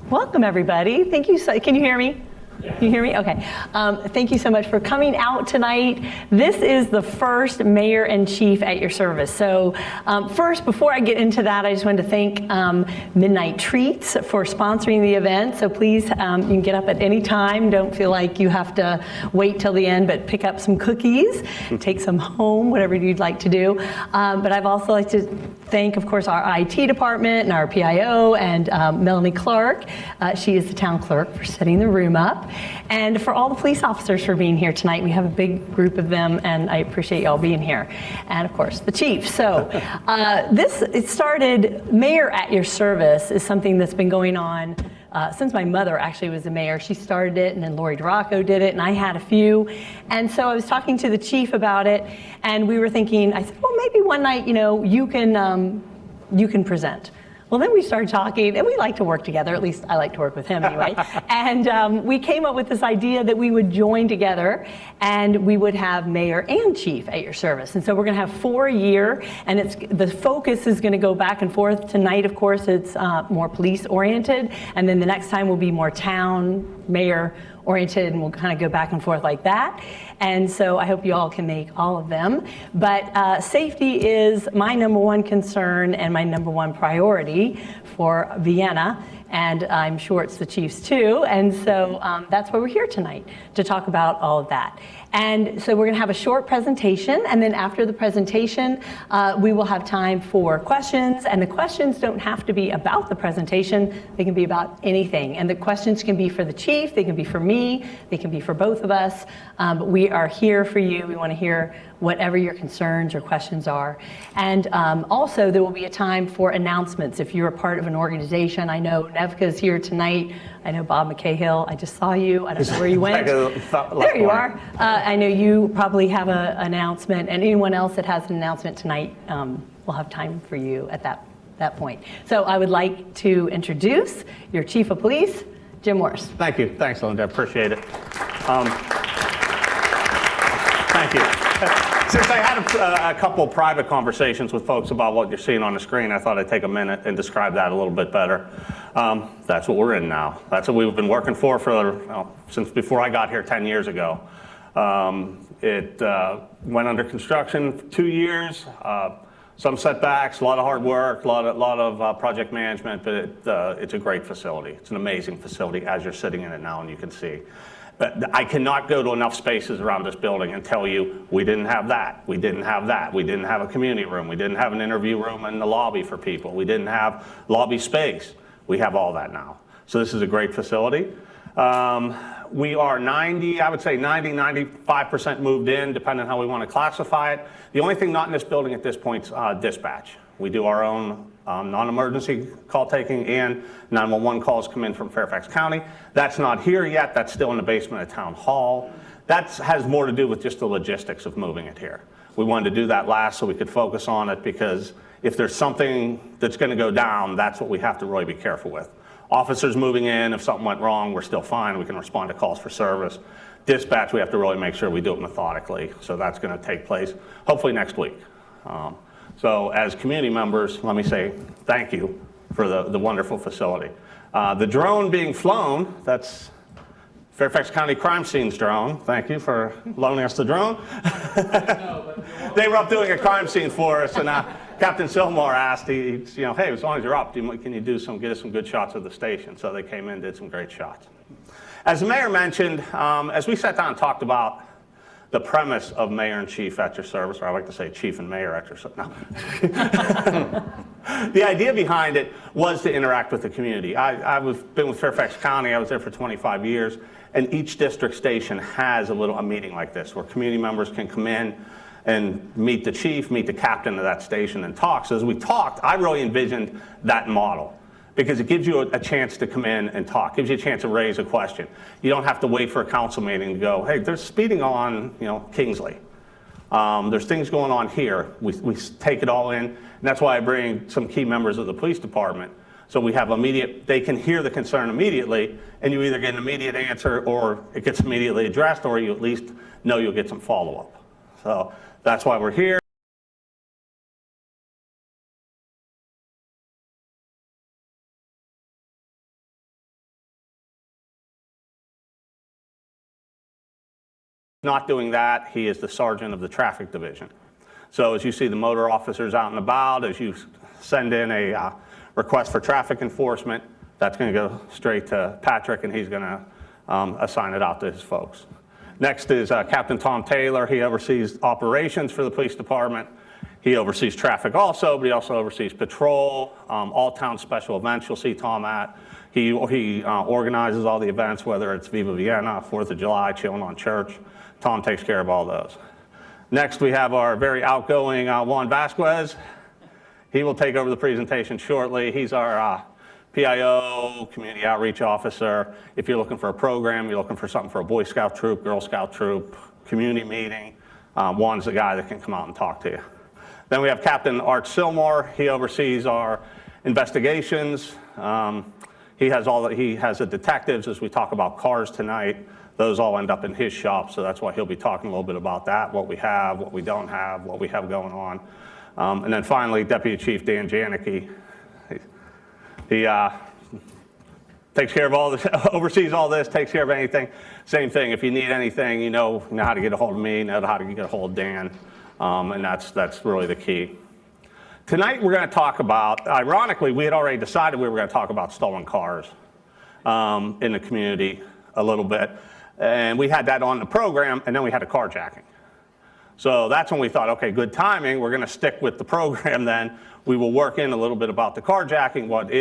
Welcome, everybody. Thank you. Can you hear me? Can you hear me? Okay. Thank you so much for coming out tonight. This is the first Mayor and Chief at your service. So first, before I get into that, I just wanted to thank Midnight Treats for sponsoring the event. So please, you can get up at any time. Don't feel like you have to wait till the end, but pick up some cookies, take some home, whatever you'd like to do. But I'd also like to thank, of course, our IT department and our PIO and Melanie Clark. She is the town clerk, for setting the room up. And for all the police officers for being here tonight. We have a big group of them, and I appreciate y'all being here. And of course, the chief. So it started, Mayor at Your Service is something that's been going on since my mother actually was the mayor. She started it, and then Laurie DiRocco did it, and I had a few. And so I was talking to the chief about it, and we were thinking, I said, well, maybe one night, you can present. Well, then we started talking, and we like to work together. At least I like to work with him anyway. And we came up with this idea that we would join together, and we would have mayor and chief at your service. And so we're going to have 4 a year, and the focus is going to go back and forth. Tonight, of course, it's more police-oriented, and then the next time will be more town, mayor-oriented, and we'll kind of go back and forth like that. And so I hope you all can make all of them. But safety is my #1 concern and my #1 priority for Vienna. And I'm sure it's the chief's too. And so that's why we're here tonight, to talk about all of that. And so we're going to have a short presentation, and then after the presentation, we will have time for questions. And the questions don't have to be about the presentation. They can be about anything. And the questions can be for the chief, they can be for me, they can be for both of us. But we are here for you. We want to hear whatever your concerns or questions are. And also, there will be a time for announcements. If you're a part of an organization, I know Nevka's here tonight. I know Bob McCahill, I just saw you. I don't know where you went. There you are. I know you probably have an announcement, and anyone else that has an announcement tonight, we'll have time for you at that point. So I would like to introduce your Chief of Police, Jim Morris. Thank you. Thanks, Linda. I appreciate it. Thank you. Since I had a couple of private conversations with folks about what you're seeing on the screen, I thought I'd take a minute and describe that a little bit better. That's what we're in now. That's what we've been working for since before I got here 10 years ago. It went under construction for 2 years. Some setbacks, a lot of hard work, a lot of project management, but it's a great facility. It's an amazing facility as you're sitting in it now, and you can see. But I cannot go to enough spaces around this building and tell you we didn't have that, we didn't have that, we didn't have a community room, we didn't have an interview room in the lobby for people, we didn't have lobby space. We have all that now. So this is a great facility. We are 95% moved in, depending on how we want to classify it. The only thing not in this building at this point is dispatch. We do our own non-emergency call taking, and 911 calls come in from Fairfax County. That's not here yet. That's still in the basement of Town Hall. That has more to do with just the logistics of moving it here. We wanted to do that last so we could focus on it, because if there's something that's going to go down, that's what we have to really be careful with. Officers moving in, if something went wrong, we're still fine. We can respond to calls for service. Dispatch, we have to really make sure we do it methodically. So that's going to take place hopefully next week. So as community members, let me say thank you for the wonderful facility. The drone being flown, that's Fairfax County Crime Scene's drone. Thank you for loaning us the drone. They were up doing a crime scene for us, and Captain Silmore asked, hey, as long as you're up, can you get us some good shots of the station? So they came in, did some great shots. As the mayor mentioned, as we sat down and talked about the premise of Mayor and Chief at your service, or I like to say Chief and Mayor at your service. No. The idea behind it was to interact with the community. I've been with Fairfax County. I was there for 25 years, and each district station has a meeting like this where community members can come in and meet the chief, meet the captain of that station, and talk. So as we talked, I really envisioned that model, because it gives you a chance to come in and talk, gives you a chance to raise a question. You don't have to wait for a council meeting to go, hey, there's speeding on Kingsley. There's things going on here. We take it all in, and that's why I bring some key members of the police department. So we have they can hear the concern immediately, and you either get an immediate answer, or it gets immediately addressed, or you at least know you'll get some follow-up. So that's why we're here. not doing that, he is the sergeant of the traffic division. So as you see the motor officers out and about, as you send in a request for traffic enforcement, that's going to go straight to Patrick, and he's going to assign it out to his folks. Next is Captain Tom Taylor. He oversees operations for the police department. He oversees traffic also, but he also oversees patrol, all town special events you'll see Tom at. He organizes all the events, whether it's Viva Vienna, 4th of July, Chillin' on Church. Tom takes care of all those. Next, we have our very outgoing Juan Vasquez. He will take over the presentation shortly. He's our PIO, Community Outreach Officer. If you're looking for a program, you're looking for something for a Boy Scout troop, Girl Scout troop, community meeting, Juan's the guy that can come out and talk to you. Then we have Captain Art Sillmore. He oversees our investigations. He has the detectives as we talk about cars tonight. Those all end up in his shop, so that's why he'll be talking a little bit about that, what we have, what we don't have, what we have going on. And then finally, Deputy Chief Dan Janicki. He takes care of all this, oversees all this, takes care of anything. Same thing, if you need anything, you know how to get a hold of me, you know how to get a hold of Dan, and that's really the key. Tonight we're going to talk about, ironically, we had already decided we were going to talk about stolen cars in the community a little bit. And we had that on the program, and then we had a carjacking. So that's when we thought, okay, good timing. We're going to stick with the program then. We will work in a little bit about the carjacking, what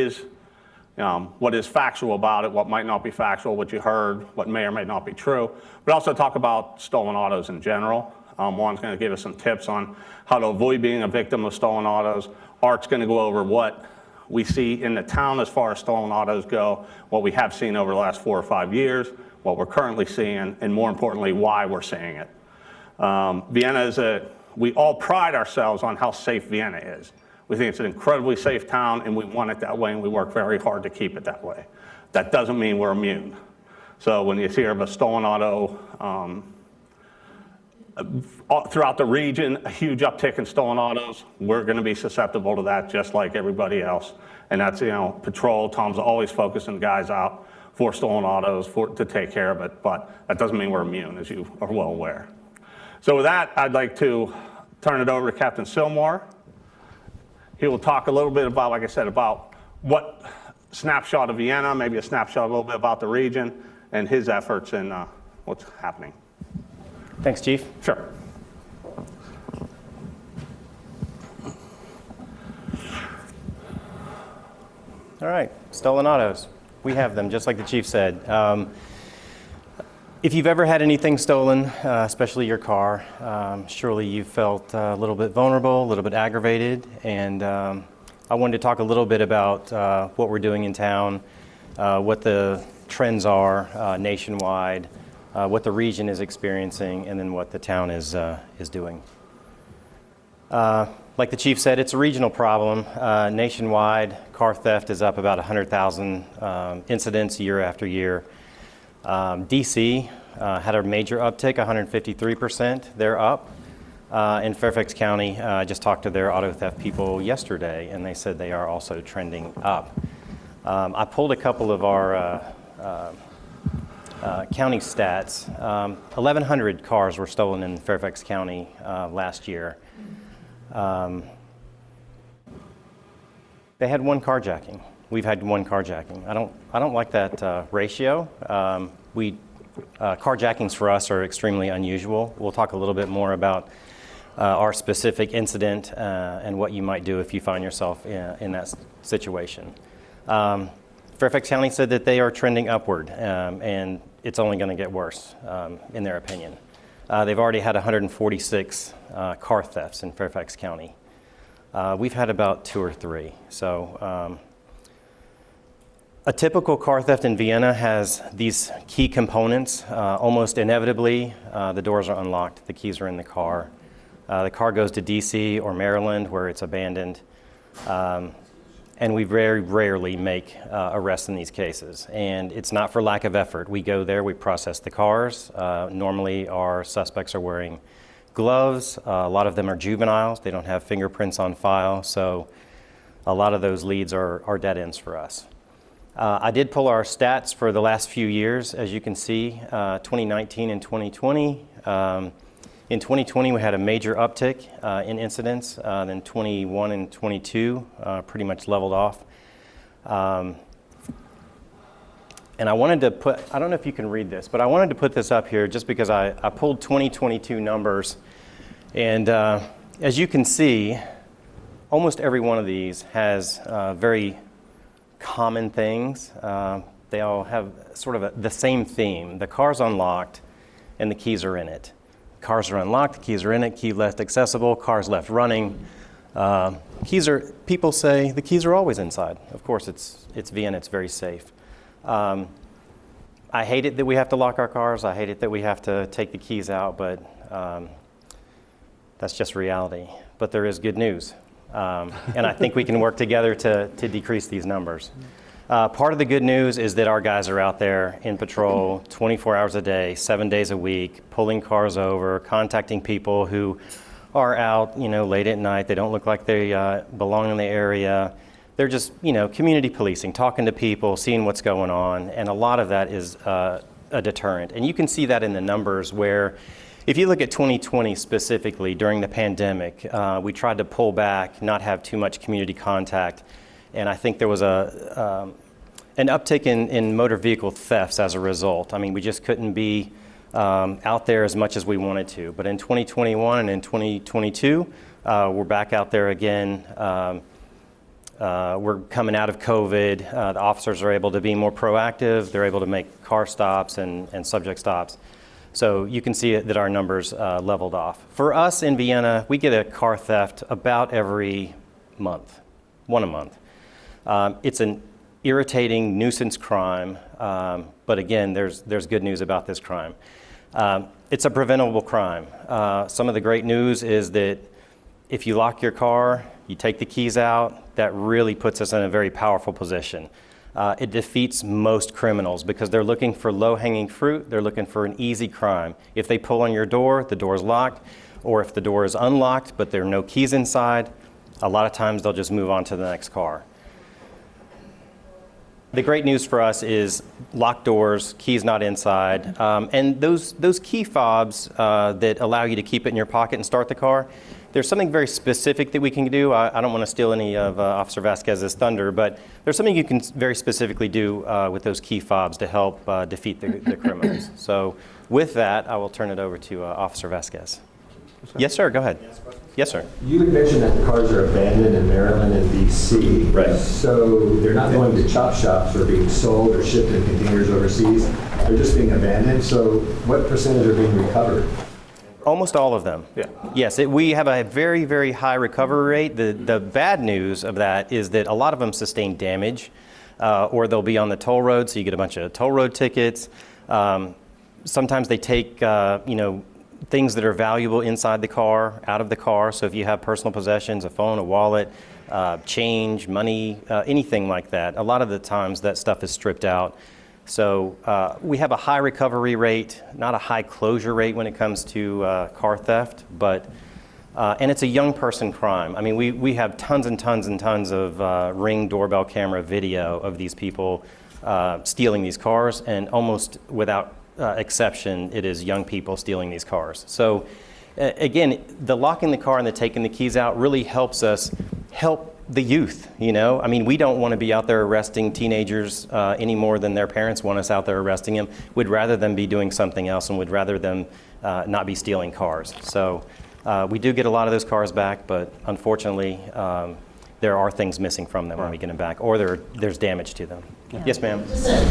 is factual about it, what might not be factual, what you heard, what may or may not be true. But also talk about stolen autos in general. Juan's going to give us some tips on how to avoid being a victim of stolen autos. Art's going to go over what we see in the town as far as stolen autos go, what we have seen over the last 4 or 5 years, what we're currently seeing, and more importantly, why we're seeing it. Vienna we all pride ourselves on how safe Vienna is. We think it's an incredibly safe town, and we want it that way, and we work very hard to keep it that way. That doesn't mean we're immune. So when you hear of a stolen auto throughout the region, a huge uptick in stolen autos, we're going to be susceptible to that just like everybody else. And that's, patrol. Tom's always focusing guys out for stolen autos to take care of it, but that doesn't mean we're immune, as you are well aware. So with that, I'd like to turn it over to Captain Sillmore. He will talk a little bit about, like I said, about what snapshot of Vienna, maybe a snapshot a little bit about the region and his efforts and what's happening. Thanks, Chief. Sure. All right, stolen autos. We have them, just like the Chief said. If you've ever had anything stolen, especially your car, surely you felt a little bit vulnerable, a little bit aggravated, and I wanted to talk a little bit about what we're doing in town, what the trends are nationwide, what the region is experiencing, and then what the town is doing. Like the Chief said, it's a regional problem. Nationwide, car theft is up about 100,000 incidents year after year. DC had a major uptick, 153%. They're up. In Fairfax County, I just talked to their auto theft people yesterday, and they said they are also trending up. I pulled a couple of our county stats. 1,100 cars were stolen in Fairfax County last year. They had one carjacking. We've had one carjacking. I don't like that ratio. Carjackings for us are extremely unusual. We'll talk a little bit more about our specific incident and what you might do if you find yourself in that situation. Fairfax County said that they are trending upward, and it's only going to get worse, in their opinion. They've already had 146 car thefts in Fairfax County. We've had about 2 or 3. So a typical car theft in Vienna has these key components. Almost inevitably, the doors are unlocked, the keys are in the car goes to DC or Maryland where it's abandoned. And we very rarely make arrests in these cases. And it's not for lack of effort. We go there, we process the cars. Normally our suspects are wearing gloves. A lot of them are juveniles. They don't have fingerprints on file. So a lot of those leads are dead ends for us. I did pull our stats for the last few years. As you can see, 2019 and 2020, In 2020, we had a major uptick in incidents. Then 21 and 22 pretty much leveled off. And I wanted to put, I don't know if you can read this, but I wanted to put this up here just because I pulled 2022 numbers. And as you can see, almost every one of these has very common things. They all have sort of the same theme. The car's unlocked and the keys are in it. Cars are unlocked, the keys are in it, key left accessible, cars left running. People say the keys are always inside. Of course, it's Vienna, it's very safe. I hate it that we have to lock our cars. I hate it that we have to take the keys out, but that's just reality. But there is good news. And I think we can work together to decrease these numbers. Part of the good news is that our guys are out there in patrol 24 hours a day, 7 days a week, pulling cars over, contacting people who are out, late at night. They don't look like they belong in the area. They're just, community policing, talking to people, seeing what's going on, and a lot of that is a deterrent. And you can see that in the numbers where, if you look at 2020 specifically, during the pandemic, we tried to pull back, not have too much community contact, and I think there was an uptick in motor vehicle thefts as a result. I mean, we just couldn't be out there as much as we wanted to. But in 2021 and in 2022, we're back out there again. We're coming out of COVID. The officers are able to be more proactive. They're able to make car stops and subject stops. So you can see that our numbers leveled off. For us in Vienna, we get a car theft about every month, one a month. It's an irritating nuisance crime, but again, there's good news about this crime. It's a preventable crime. Some of the great news is that if you lock your car, you take the keys out, that really puts us in a very powerful position. It defeats most criminals because they're looking for low-hanging fruit. They're looking for an easy crime. If they pull on your door, the door is locked, or if the door is unlocked but there are no keys inside, a lot of times they'll just move on to the next car. The great news for us is locked doors, keys not inside, and those key fobs that allow you to keep it in your pocket and start the car. There's something very specific that we can do. I don't want to steal any of Officer Vasquez's thunder, but there's something you can very specifically do with those key fobs to help defeat the criminals. So with that, I will turn it over to Officer Vasquez. Yes, sir. Go ahead. Yes, sir. You had mentioned that the cars are abandoned in Maryland and D.C. Right. So they're not going to chop shops or being sold or shipped in containers overseas. They're just being abandoned. So what percentage are being recovered? Almost all of them. Yeah. Yes, we have a very, very high recovery rate. The bad news of that is that a lot of them sustain damage, or they'll be on the toll road, so you get a bunch of toll road tickets. Sometimes they take, things that are valuable inside the car, out of the car. So if you have personal possessions, a phone, a wallet, change, money, anything like that, a lot of the times that stuff is stripped out. So we have a high recovery rate, not a high closure rate when it comes to car theft, but and it's a young person crime. I mean, we have tons and tons and tons of Ring doorbell camera video of these people stealing these cars, and almost without exception, it is young people stealing these cars. So again, the locking the car and the taking the keys out really helps us help the youth, I mean, we don't want to be out there arresting teenagers any more than their parents want us out there arresting them. We'd rather them be doing something else, and would rather them not be stealing cars. So we do get a lot of those cars back, but unfortunately, there are things missing from them when we get them back, or there's damage to them. Yeah. Yes, ma'am. Just a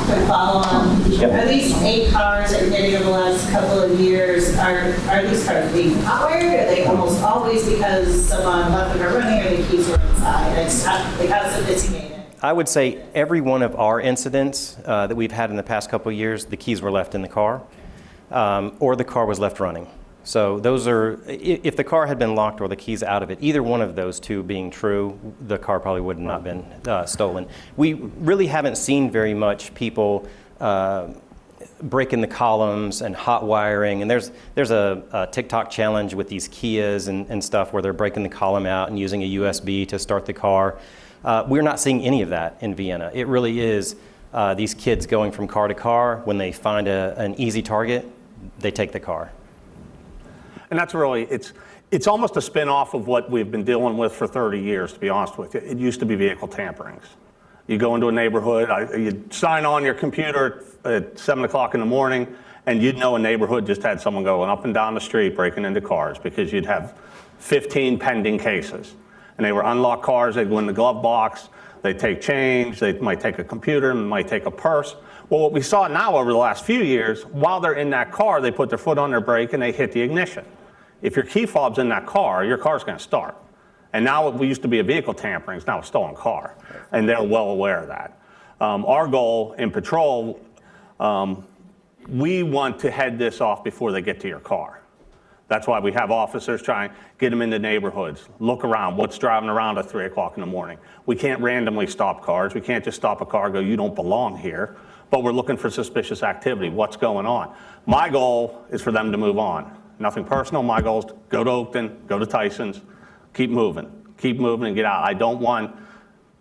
quick follow-on. Yep. Are these 8 cars that you're getting over the last couple of years, are these cars being powered? Are they almost always because someone left them running, or the keys were inside? How's sophisticated? I would say every one of our incidents that we've had in the past couple of years, the keys were left in the car, or the car was left running. So those are, if the car had been locked or the keys out of it, either one of those two being true, the car probably would have not been stolen. We really haven't seen very much people breaking the columns and hot wiring. And there's a TikTok challenge with these Kias and stuff where they're breaking the column out and using a USB to start the car. We're not seeing any of that in Vienna. It really is these kids going from car to car. When they find an easy target, they take the car. And that's really, it's almost a spin-off of what we've been dealing with for 30 years, to be honest with you. It used to be vehicle tamperings. You go into a neighborhood, you'd sign on your computer at 7 o'clock in the morning, and you'd know a neighborhood just had someone going up and down the street breaking into cars because you'd have 15 pending cases. And they were unlocked cars, they'd go in the glove box, they'd take change, they might take a computer, and might take a purse. Well, what we saw now over the last few years, while they're in that car, they put their foot on their brake and they hit the ignition. If your key fob's in that car, your car's gonna start. And now we used to be a vehicle tampering, it's now a stolen car. And they're well aware of that. Our goal in patrol, we want to head this off before they get to your car. That's why we have officers trying to get them into neighborhoods, look around, what's driving around at 3 o'clock in the morning. We can't randomly stop cars. We can't just stop a car and go, you don't belong here. But we're looking for suspicious activity. What's going on? My goal is for them to move on. Nothing personal. My goal is to go to Oakton, go to Tyson's, keep moving and get out. I don't want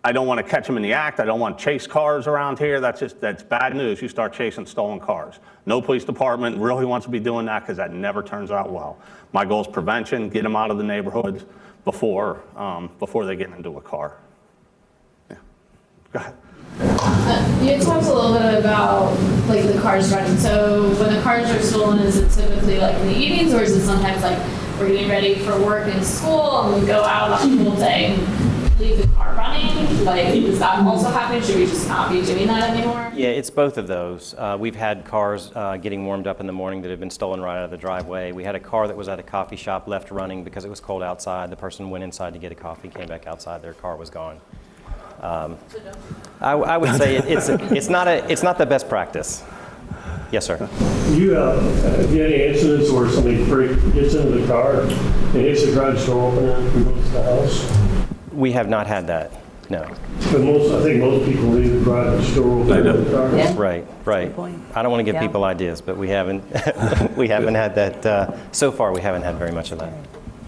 to catch them in the act. I don't want to chase cars around here. That's bad news. You start chasing stolen cars. No police department really wants to be doing that because that never turns out well. My goal is prevention, get them out of the neighborhoods before they get into a car. Yeah. Go ahead. You had talked a little bit about like the cars running. So when the cars are stolen, is it typically like in the evenings, or is it sometimes like we're getting ready for work and school and we go out on the whole day and leave the car running? Like, does that also happen? Should we just not be doing that anymore? Yeah, it's both of those. We've had cars getting warmed up in the morning that have been stolen right out of the driveway. We had a car that was at a coffee shop left running because it was cold outside. The person went inside to get a coffee, came back outside, their car was gone. I would say it's not the best practice. Yes, sir. Have you had any incidents where somebody gets into the car and hits the garage door opener and goes to the house? We have not had that, no. But I think most people leave the garage door open in the car. Yeah. Right. I don't want to give people ideas, but we haven't we haven't had that so far. We haven't had very much of that.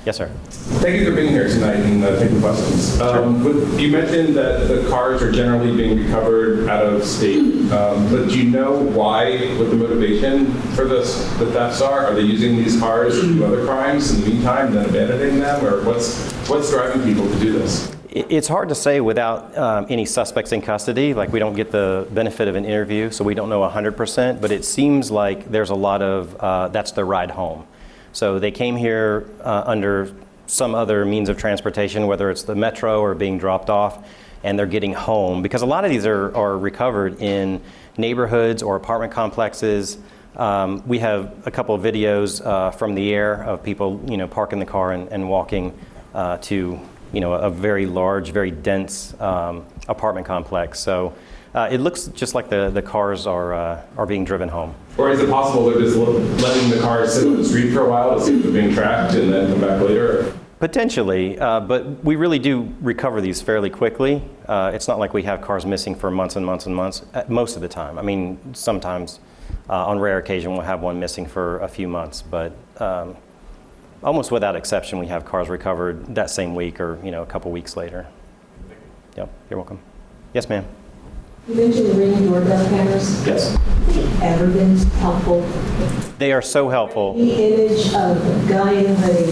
Yes, sir. Thank you for being here tonight and taking questions. You mentioned that the cars are generally being recovered out of state, but do you know why, what the motivation for the thefts are? Are they using these cars to do other crimes in the meantime, then abandoning them, or what's driving people to do this? It's hard to say without any suspects in custody. Like, we don't get the benefit of an interview, so we don't know 100%, but it seems like there's a lot of that's their ride home. So they came here under some other means of transportation, whether it's the metro or being dropped off, and they're getting home. Because a lot of these are recovered in neighborhoods or apartment complexes. We have a couple of videos from the air of people, parking the car and walking to, a very large, very dense apartment complex. So it looks just like the cars are being driven home. Or is it possible they're just letting the cars sit on the street for a while to see if they're being tracked and then come back later? Potentially, but we really do recover these fairly quickly. It's not like we have cars missing for months and months and months, most of the time. I mean, sometimes on rare occasion we'll have one missing for a few months, but almost without exception we have cars recovered that same week or a couple weeks later. Yep, you're welcome. Yes, ma'am. You mentioned the Ring doorbell cameras. Yes. Ever been helpful? They are so helpful. The image of a guy in a hoodie.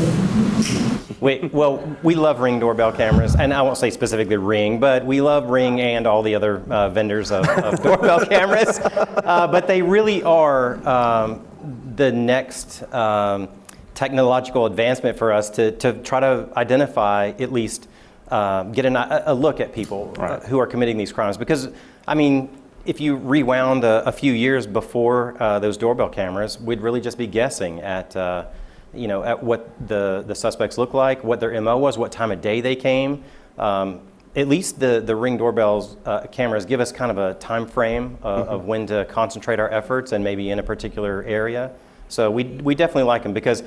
We love Ring doorbell cameras, and I won't say specifically Ring, but we love Ring and all the other vendors of doorbell cameras. But they really are the next technological advancement for us to try to identify, at least get a look at people who are committing these crimes. Because, I mean, if you rewound a few years before those doorbell cameras, we'd really just be guessing at at what the suspects look like, what their MO was, what time of day they came. At least the Ring doorbells cameras give us kind of a time frame of when to concentrate our efforts and maybe in a particular area. So we definitely like them because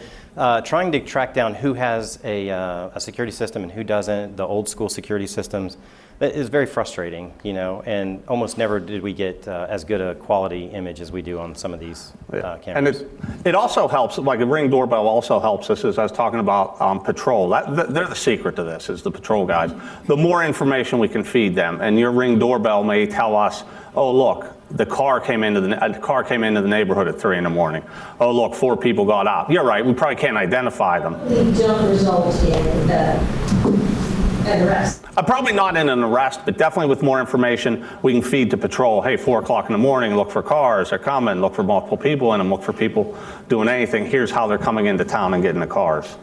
trying to track down who has a security system and who doesn't, the old school security systems, that is very frustrating, and almost never did we get as good a quality image as we do on some of these cameras. And it also helps, like a Ring doorbell also helps us, as I was talking about patrol. They're the secret to this, is the patrol guys. The more information we can feed them, and your Ring doorbell may tell us, oh look, the car came into the neighborhood at 3 in the morning. Oh, look, 4 people got out. You're right, we probably can't identify them. They don't result in an arrest. Probably not in an arrest, but definitely with more information, we can feed to patrol. Hey, 4 o'clock in the morning, look for cars, they're coming, look for multiple people in them, look for people doing anything. Here's how they're coming into town and getting the cars.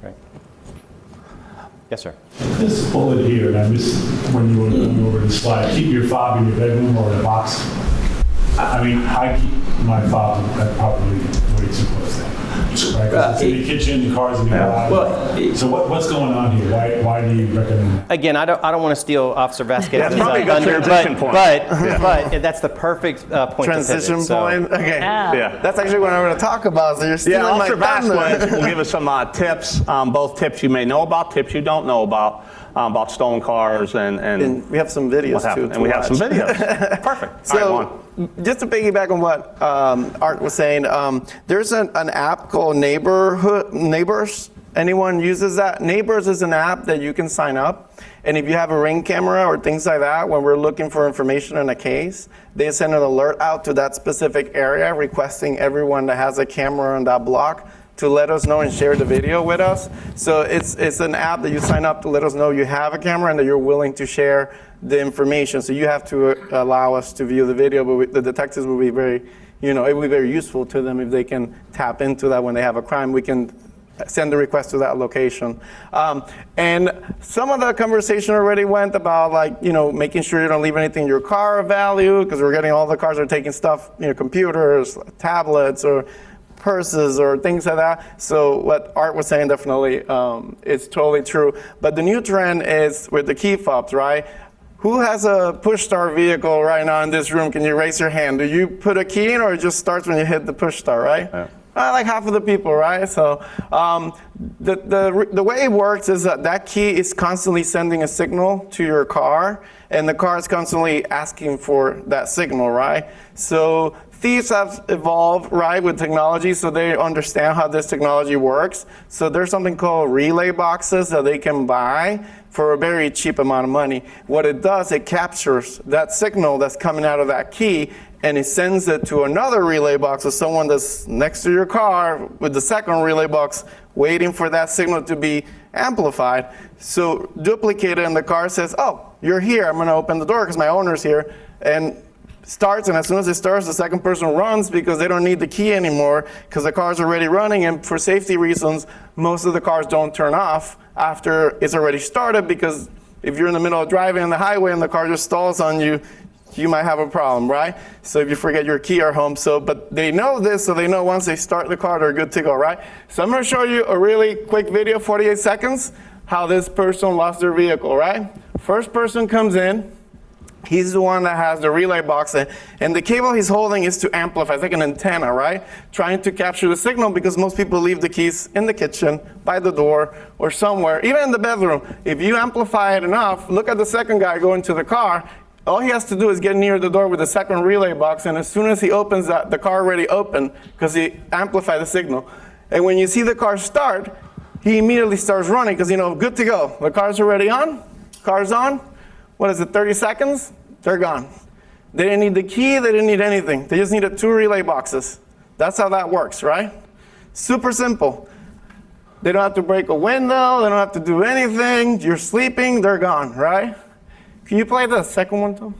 Great. Yes, sir. This bullet here, and I missed when you were going over the slide, keep your fob in your bedroom or in a box. I mean, I keep my fob probably way too close there. Right? 'Cause it's in the kitchen, the car's in the garage. Well, so what's going on here? Why do you recommend that? again, I don't want to steal Officer Vasquez's probably a good thunder, transition point. but that's the perfect point Transition to pivot. point. Okay. Yeah. That's actually what I'm going to talk about. So you're stealing Yeah, my Officer thunder. Vasquez will give us some tips, both tips you may know about, tips you don't know about stolen cars and we have some videos what too. happened. to And we have some watch. videos. Perfect. All right, So, go on. just to piggyback on what Art was saying, there's an app called Neighbors. Anyone uses that? Neighbors is an app that you can sign up, and if you have a Ring camera or things like that, when we're looking for information in a case, they send an alert out to that specific area requesting everyone that has a camera on that block to let us know and share the video with us. So it's an app that you sign up to let us know you have a camera and that you're willing to share the information. So you have to allow us to view the video, but the detectives will be very, it will be very useful to them if they can tap into that when they have a crime. We can send the request to that location. And some of the conversation already went about making sure you don't leave anything in your car of value, because we're getting all the cars are taking stuff, computers, tablets, or purses or things like that. So what Art was saying definitely is totally true. But the new trend is with the key fobs, right? Who has a push start vehicle right now in this room? Can you raise your hand? Do you put a key in, or it just starts when you hit the push start, right? Yeah. Like half of the people, right? So the way it works is that key is constantly sending a signal to your car, and the car is constantly asking for that signal, right? So thieves have evolved, right, with technology, so they understand how this technology works. So there's something called relay boxes that they can buy for a very cheap amount of money. What it does, it captures that signal that's coming out of that key, and it sends it to another relay box of someone that's next to your car with the second relay box waiting for that signal to be amplified. So duplicated, and the car says, oh, you're here, I'm gonna open the door because my owner's here, and starts, and as soon as it starts, the second person runs because they don't need the key anymore because the car's already running, and for safety reasons, most of the cars don't turn off after it's already started, because if you're in the middle of driving on the highway and the car just stalls on you, you might have a problem, right? So if you forget your key at home, but they know this, so they know once they start the car, they're good to go, right? So I'm gonna show you a really quick video, 48 seconds, how this person lost their vehicle, right? First person comes in, he's the one that has the relay box, and the cable he's holding is to amplify. It's like an antenna, right? Trying to capture the signal, because most people leave the keys in the kitchen, by the door, or somewhere, even in the bedroom. If you amplify it enough, look at the second guy go into the car. All he has to do is get near the door with the second relay box, and as soon as he opens that, the car already opened because he amplified the signal. And when you see the car start, he immediately starts running because, good to go. The car's already on, car's on. What is it, 30 seconds? They're gone. They didn't need the key, they didn't need anything. They just needed 2 relay boxes. That's how that works, right? Super simple. They don't have to break a window, they don't have to do anything. You're sleeping, they're gone, right? Can you play the second one, Tom?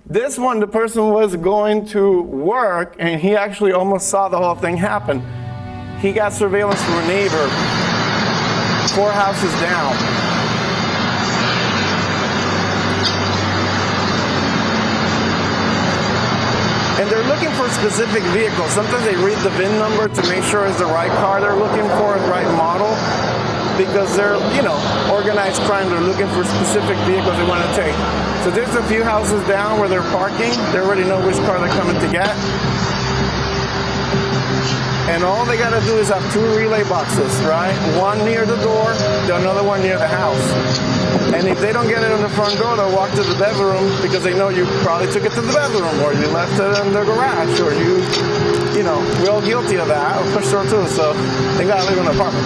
This one, the person was going to work, and he actually almost saw the whole thing happen. He got surveillance from a neighbor 4 houses down. And they're looking for specific vehicles. Sometimes they read the VIN number to make sure it's the right car they're looking for, the right model, because they're, organized crime. They're looking for specific vehicles they want to take. So there's a few houses down where they're parking. They already know which car they're coming to get. And all they got to do is have 2 relay boxes, right? One near the door, another one near the house. And if they don't get it in the front door, they'll walk to the bedroom because they know you probably took it to the bedroom, or you left it in the garage, or we're all guilty of that, or push door too, so they gotta live in an apartment.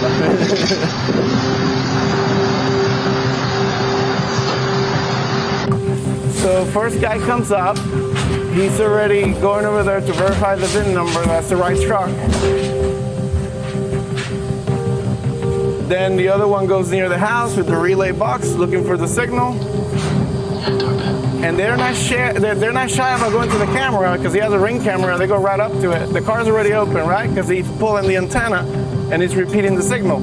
So first guy comes up. He's already going over there to verify the VIN number. That's the right truck. Then the other one goes near the house with the relay box looking for the signal. And they're not shy about going to the camera because he has a ring camera. They go right up to it. The car's already open, right? Because he's pulling the antenna and he's repeating the signal.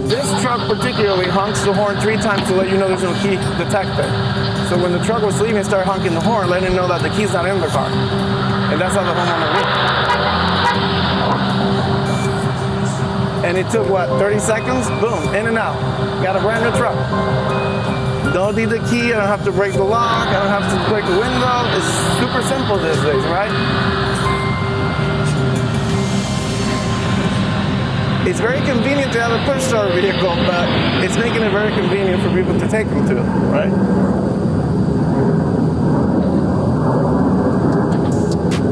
This truck particularly honks the horn 3 times to let you know there's no key detected. So when the truck was leaving, it started honking the horn, letting him know that the key's not in the car. And that's how the homeowner knew. And it took, what, 30 seconds? Boom, in and out. Got a brand new truck. Don't need the key, I don't have to break the lock, I don't have to break the window. It's super simple these days, right? It's very convenient to have a push start vehicle, but it's making it very convenient for people to take them to, right?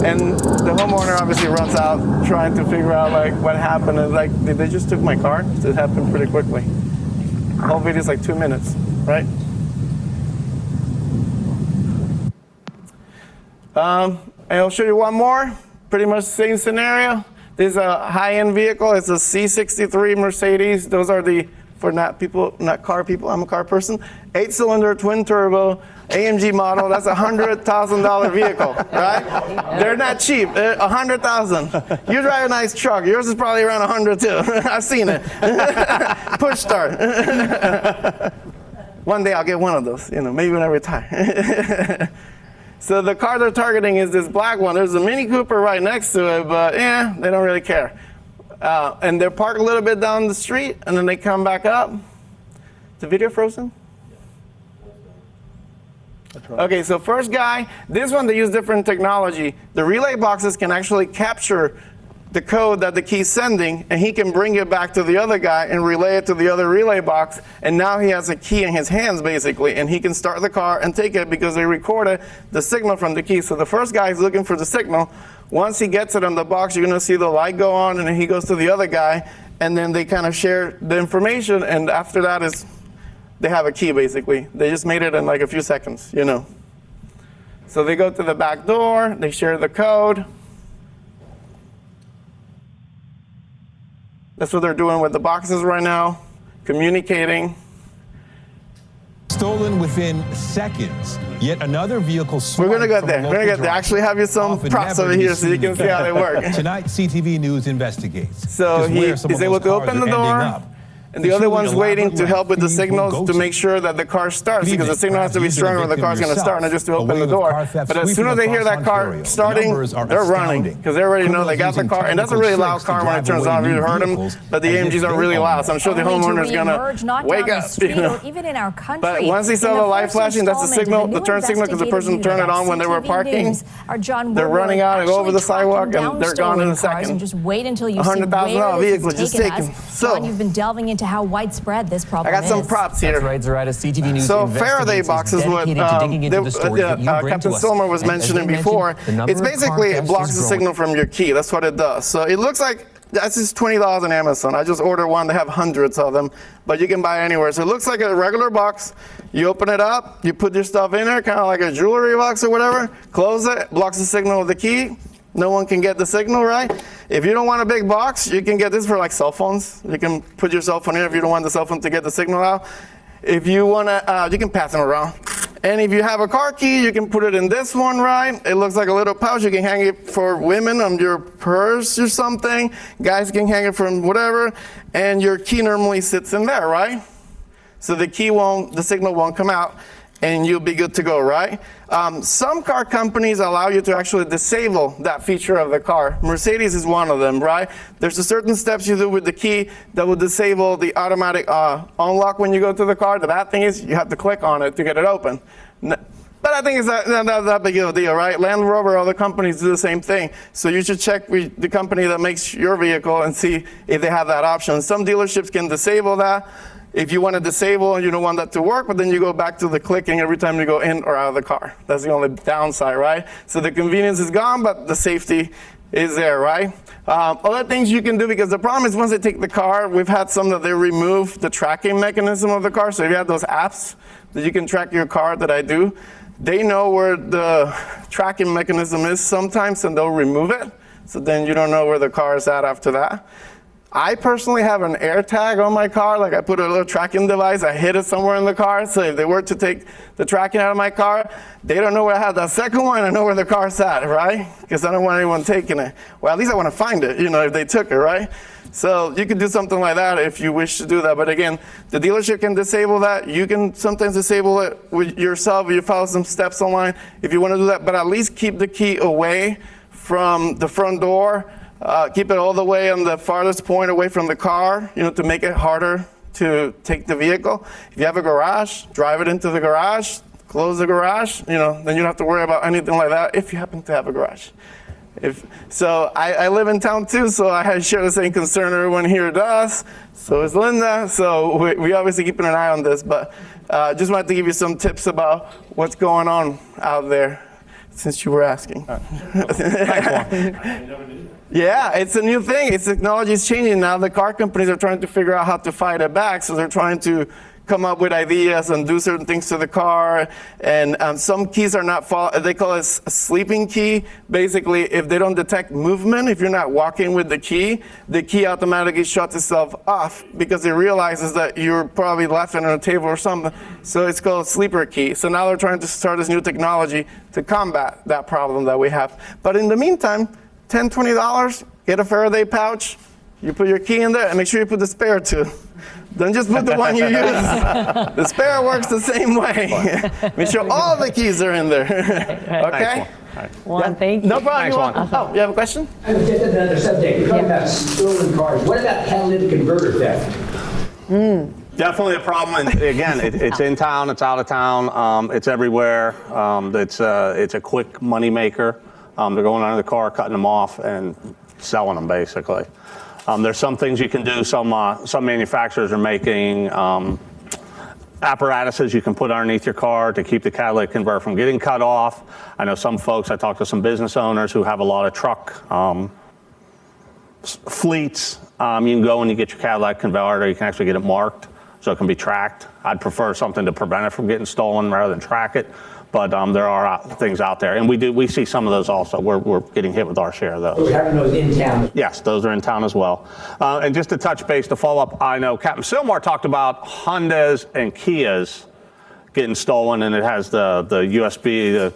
And the homeowner obviously runs out trying to figure out like what happened, and like they just took my car. It happened pretty quickly. The whole video is like 2 minutes, right? And I'll show you one more, pretty much the same scenario. This is a high-end vehicle. It's a C63 Mercedes. Those are the, for not car people, I'm a car person, 8-cylinder, twin-turbo, AMG model. That's a $100,000 vehicle, right? They're not cheap. $100,000. You drive a nice truck. Yours is probably around 100 too. I've seen it. Push start. One day I'll get one of those, maybe when I retire. So the car they're targeting is this black one. There's a Mini Cooper right next to it, but they don't really care. And they're parked a little bit down the street, and then they come back up. Is the video frozen? Okay, so first guy, this one they use different technology. The relay boxes can actually capture the code that the key's sending, and he can bring it back to the other guy and relay it to the other relay box, and now he has a key in his hands basically, and he can start the car and take it because they recorded the signal from the key. So the first guy is looking for the signal. Once he gets it on the box, you're going to see the light go on, and then he goes to the other guy, and then they kind of share the information, and after that is they have a key basically. They just made it in like a few seconds, So they go to the back door, they share the code. That's what they're doing with the boxes right now, communicating. Stolen within seconds. Yet another vehicle. We're going to get there. We're going to get there. I actually have you some props over here so you can see how they work. Tonight, CTV News investigates. So he is able to open the door. And the other one's waiting to help with the signals to make sure that the car starts, because the signal has to be strong or the car's going to start, not just to open the door. But as soon as they hear that car starting, they're running, because they already know they got the car. And that's a really loud car when it turns on. You heard them, but the AMGs are really loud. So I'm sure the homeowner's going to wake up. Even in our country, but once they saw the light flashing, that's the signal, the turn signal, because the person turned it on when they were parking. They're running out and go over the sidewalk, and they're gone in a second. Just wait until you see where $100,000 vehicle just taken. So you've been delving into how widespread this problem is. I got some props here. That's right, Zaretta. CTV News so Faraday boxes, what Captain Silmer was mentioning before, it's basically it blocks the signal from your key. That's what it does. So it looks like that's just $20 on Amazon. I just ordered one. They have hundreds of them, but you can buy anywhere. So it looks like a regular box. You open it up, you put your stuff in there, kind of like a jewelry box or whatever. Close it, blocks the signal with the key. No one can get the signal, right? If you don't want a big box, you can get this for like cell phones. You can put your cell phone here if you don't want the cell phone to get the signal out. If you want to, you can pass them around. And if you have a car key, you can put it in this one, right? It looks like a little pouch. You can hang it for women on your purse or something. Guys can hang it from whatever. And your key normally sits in there, right? So the signal won't come out, and you'll be good to go, right? Some car companies allow you to actually disable that feature of the car. Mercedes is one of them, right? There's a certain steps you do with the key that will disable the automatic unlock when you go to the car. The bad thing is you have to click on it to get it open. But I think it's not that big of a deal, right? Land Rover, other companies do the same thing. So you should check with the company that makes your vehicle and see if they have that option. Some dealerships can disable that. If you want to disable and you don't want that to work, but then you go back to the clicking every time you go in or out of the car. That's the only downside, right? So the convenience is gone, but the safety is there, right? Other things you can do, because the problem is once they take the car, we've had some that they remove the tracking mechanism of the car. So if you have those apps that you can track your car that I do, they know where the tracking mechanism is sometimes and they'll remove it. So then you don't know where the car is at after that. I personally have an air tag on my car. Like I put a little tracking device, I hid it somewhere in the car. So if they were to take the tracking out of my car, they don't know where I have that second one. I know where the car's at, right? Because I don't want anyone taking it. Well, at least I want to find it, if they took it, right? So you could do something like that if you wish to do that. But again, the dealership can disable that. You can sometimes disable it with yourself. You follow some steps online if you want to do that. But at least keep the key away from the front door. Keep it all the way on the farthest point away from the car, to make it harder to take the vehicle. If you have a garage, drive it into the garage, close the garage, then you don't have to worry about anything like that if you happen to have a garage. I live in town too, so I share the same concern everyone here does. So is Linda. So we obviously keeping an eye on this, but just wanted to give you some tips about what's going on out there, since you were asking. Yeah, it's a new thing. Technology is changing now. The car companies are trying to figure out how to fight it back, so they're trying to come up with ideas and do certain things to the car. And some keys are not, they call it a sleeping key. Basically, if they don't detect movement, if you're not walking with the key automatically shuts itself off because it realizes that you're probably left it on a table or something. So it's called a sleeper key. So now they're trying to start this new technology to combat that problem that we have. But in the meantime, $10, $20, get a Faraday pouch, you put your key in there, and make sure you put the spare too. Don't just put the one you use. The spare works the same way. Make sure all the keys are in there. Okay? Juan, thank you. No problem. Thanks, Juan. You have a question? Just another subject. You're talking about stolen cars. What about catalytic converter theft? Definitely a problem. And again, it's in town, it's out of town, it's everywhere. It's a quick money maker. They're going under the car, cutting them off, and selling them basically. There's some things you can do. Some manufacturers are making apparatuses you can put underneath your car to keep the catalytic converter from getting cut off. I know some folks, I talked to some business owners who have a lot of truck fleets. You can go and you get your catalytic converter. You can actually get it marked so it can be tracked. I'd prefer something to prevent it from getting stolen rather than track it. But there are things out there, and we see some of those also. We're getting hit with our share of those. We're having those in town. Yes, those are in town as well. And just to touch base, to follow up, I know Captain Silmar talked about Hondas and Kias getting stolen, and it has the USB,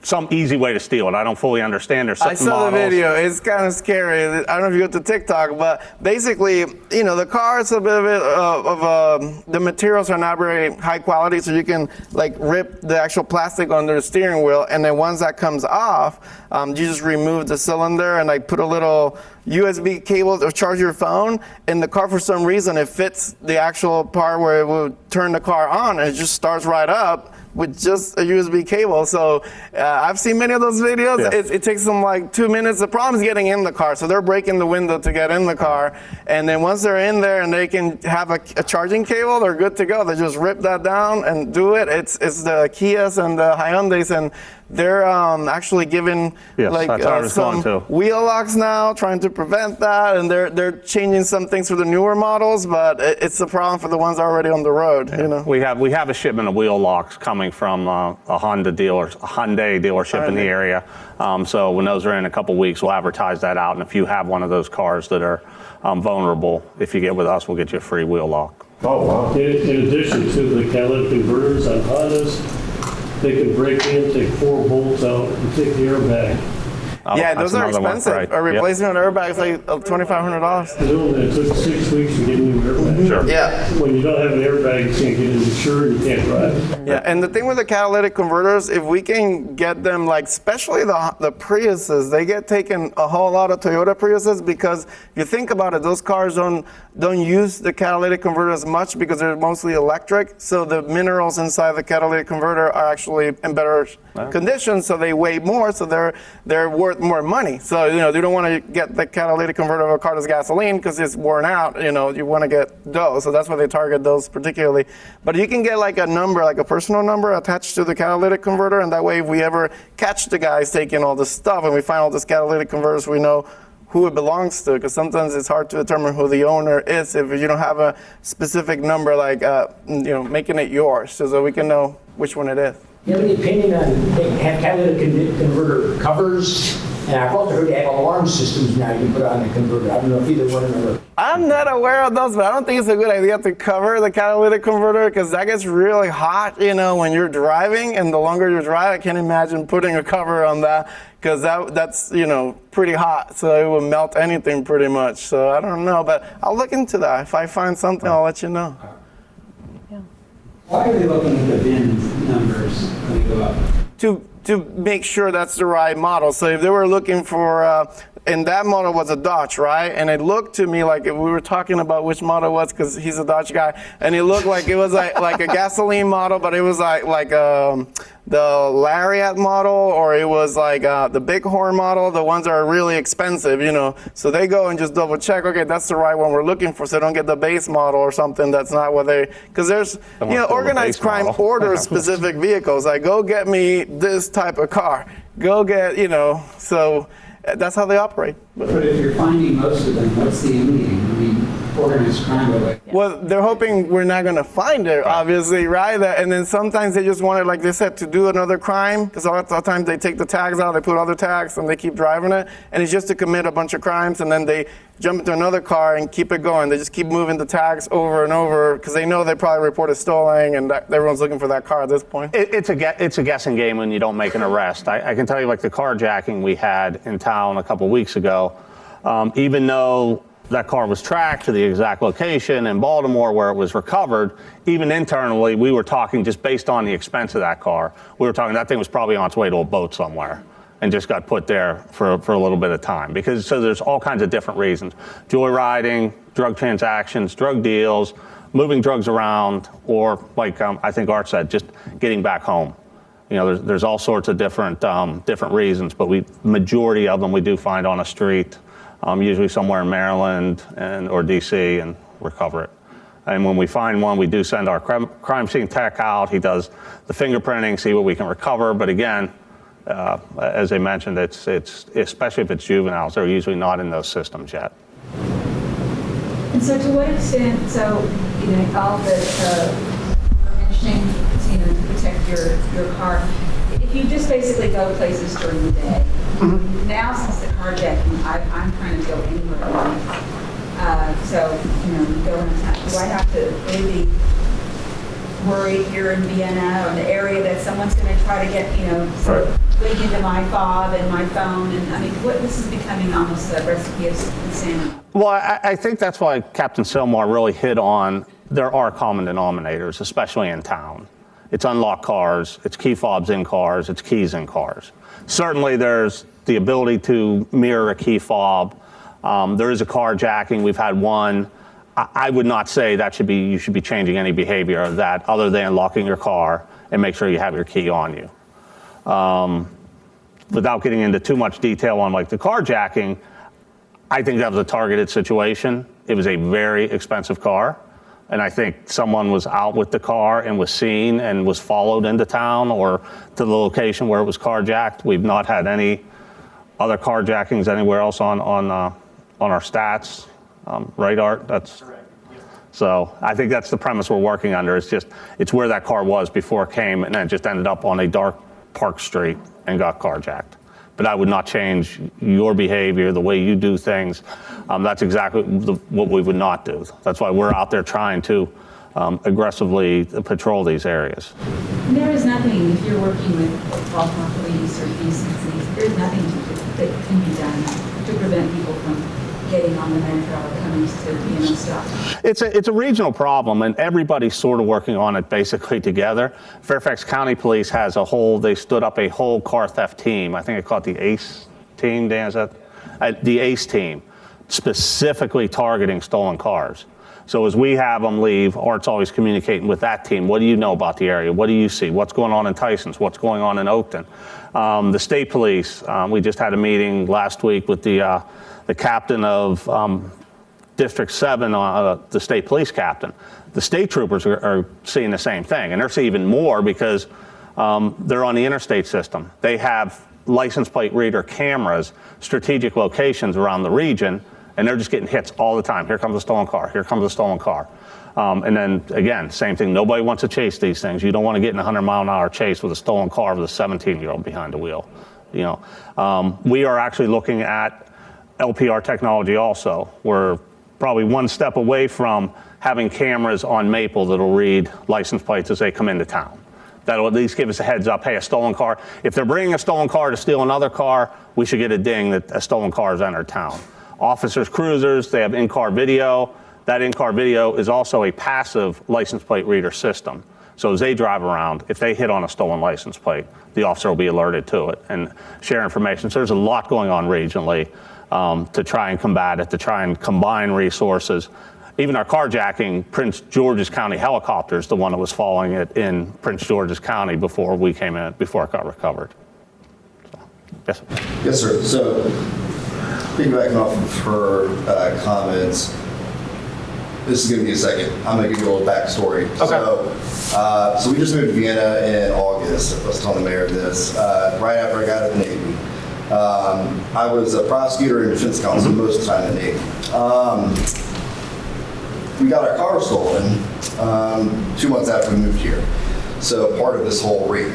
some easy way to steal it. I don't fully understand. There's I saw the video. It's kind of scary. I don't know if you go to TikTok, but basically, the car is a bit of the materials are not very high quality, so you can rip the actual plastic under the steering wheel, and then once that comes off, you just remove the cylinder and put a little USB cable to charge your phone. In the car, for some reason, it fits the actual part where it will turn the car on, and it just starts right up with just a USB cable. So I've seen many of those videos. Yes. It takes them 2 minutes. The problem is getting in the car. So they're breaking the window to get in the car. And then once they're in there and they can have a charging cable, they're good to go. They just rip that down and do it. It's the Kias and the Hyundais, and they're actually giving some wheel locks now, trying to prevent that, and they're changing some things for the newer models, but it's a problem for the ones already on the road. We have a shipment of wheel locks coming from a Hyundai dealership in the area. So when those are in a couple weeks, we'll advertise that out, and if you have one of those cars that are vulnerable, if you get with us, we'll get you a free wheel lock. Oh wow! In addition to the catalytic converters on Hondas, they can break in, take 4 bolts out, and take the airbag. Yeah, those are expensive. Right. A replacement airbag is $2,500. It took 6 weeks to get a new airbag. Sure. Yeah. When you don't have an airbag, you can't get insured, you can't drive. Yeah, and the thing with the catalytic converters, if we can get them, especially the Priuses, they get taken a whole lot of Toyota Priuses, because if you think about it, those cars don't use the catalytic converter as much because they're mostly electric. So the minerals inside the catalytic converter are actually in better condition, so they weigh more, so they're worth more money. So you don't want to get the catalytic converter of a car that's gasoline because it's worn out. You want to get those, so that's why they target those particularly. But you can get a number, a personal number attached to the catalytic converter, and that way if we ever catch the guys taking all this stuff and we find all these catalytic converters, we know who it belongs to, because sometimes it's hard to determine who the owner is if you don't have a specific number, like making it yours, so we can know which one it is. Do you have any opinion on, they have catalytic converter covers? And I've also heard they have alarm systems now you can put on the converter. I don't know if either one of them. I'm not aware of those, but I don't think it's a good idea to cover the catalytic converter because that gets really hot, when you're driving, and the longer you drive, I can't imagine putting a cover on that because that's pretty hot, so it will melt anything pretty much. So I don't know, but I'll look into that. If I find something, I'll let you know. Why are they looking at the VIN numbers when they go up? To make sure that's the right model. So if they were looking for, and that model was a Dodge, right? And it looked to me like if we were talking about which model it was, because he's a Dodge guy, and it looked like it was like a gasoline model, but it was like the Lariat model, or it was like the Bighorn model, the ones that are really expensive, So they go and just double check, okay, that's the right one we're looking for, so don't get the base model or something that's not what they, because there's, organized crime orders specific vehicles, like go get me this type of car, go get, so that's how they operate. But if you're finding most of them, what's the ending? I mean, organized crime away. Well, they're hoping we're not going to find it, obviously, right? And then sometimes they just want it, like they said, to do another crime, because a lot of times they take the tags out, they put other tags, and they keep driving it, and it's just to commit a bunch of crimes, and then they jump into another car and keep it going. They just keep moving the tags over and over, because they know they probably reported stolen, and everyone's looking for that car at this point. It's a guessing game when you don't make an arrest. I can tell you, like the carjacking we had in town a couple weeks ago, even though that car was tracked to the exact location in Baltimore where it was recovered, even internally, we were talking just based on the expense of that car. We were talking that thing was probably on its way to a boat somewhere and just got put there for a little bit of time. So there's all kinds of different reasons. Joyriding, drug transactions, drug deals, moving drugs around, or like I think Art said, just getting back home. There's all sorts of different reasons, but majority of them we do find on a street. Usually somewhere in Maryland or DC, and recover it. And when we find one, we do send our crime scene tech out. He does the fingerprinting, see what we can recover. But again, as I mentioned, it's especially if it's juveniles, they're usually not in those systems yet. And so to what extent, all the mentioning, to protect your car, if you just basically go places during the day, now since the carjacking, I'm trying to go anywhere I want. So, you go in town. Do I have to really worry here in Vienna or the area that someone's going to try to get, link into my fob and my phone? And I mean, this is becoming almost a recipe of insanity. Well, I think that's why Captain Silmar really hit on there are common denominators, especially in town. It's unlocked cars, it's key fobs in cars, it's keys in cars. Certainly there's the ability to mirror a key fob. There is a carjacking, we've had one. I would not say you should be changing any behavior of that other than locking your car and make sure you have your key on you. Without getting into too much detail on like the carjacking, I think that was a targeted situation. It was a very expensive car. And I think someone was out with the car and was seen and was followed into town or to the location where it was carjacked. We've not had any other carjackings anywhere else on our stats. Right, Art? That's correct. So I think that's the premise we're working under. It's where that car was before it came, and then it just ended up on a dark park street and got carjacked. But I would not change your behavior, the way you do things. That's exactly what we would not do. That's why we're out there trying to aggressively patrol these areas. And there is nothing, if you're working with Baltimore police or DCs, there's nothing that can be done to prevent people from getting on the metro or coming to stop. It's a regional problem, and everybody's sort of working on it basically together. Fairfax County Police has they stood up a whole car theft team. I think they call it the ACE team, Dan, is that? The ACE team, specifically targeting stolen cars. So as we have them leave, Art's always communicating with that team. What do you know about the area? What do you see? What's going on in Tysons? What's going on in Oakton? The state police, we just had a meeting last week with the captain of District 7, the state police captain. The state troopers are seeing the same thing, and they're seeing even more because they're on the interstate system. They have license plate reader cameras, strategic locations around the region, and they're just getting hits all the time. Here comes a stolen car. Here comes a stolen car. And then again, same thing. Nobody wants to chase these things. You don't want to get in a 100-mile-an-hour chase with a stolen car with a 17-year-old behind the wheel. You know, we are actually looking at LPR technology also. We're probably one step away from having cameras on Maple that'll read license plates as they come into town. That'll at least give us a heads up, hey, a stolen car. If they're bringing a stolen car to steal another car, we should get a ding that a stolen car has entered town. Officers' cruisers, they have in-car video. That in-car video is also a passive license plate reader system. So as they drive around, if they hit on a stolen license plate, the officer will be alerted to it and share information. So there's a lot going on regionally to try and combat it, to try and combine resources. Even our carjacking, Prince George's County helicopter is the one that was following it in Prince George's County before we came in, before it got recovered. So, yes, sir. Yes, sir. So, piggybacking off of her comments, this is going to be a second. I'm going to give you a little backstory. Okay. So we just moved to Vienna in August. I was telling the mayor this. Right after I got out of the Navy. I was a prosecutor and defense counsel most of the time in the Navy. We got our car stolen 2 months after we moved here. So part of this whole raid.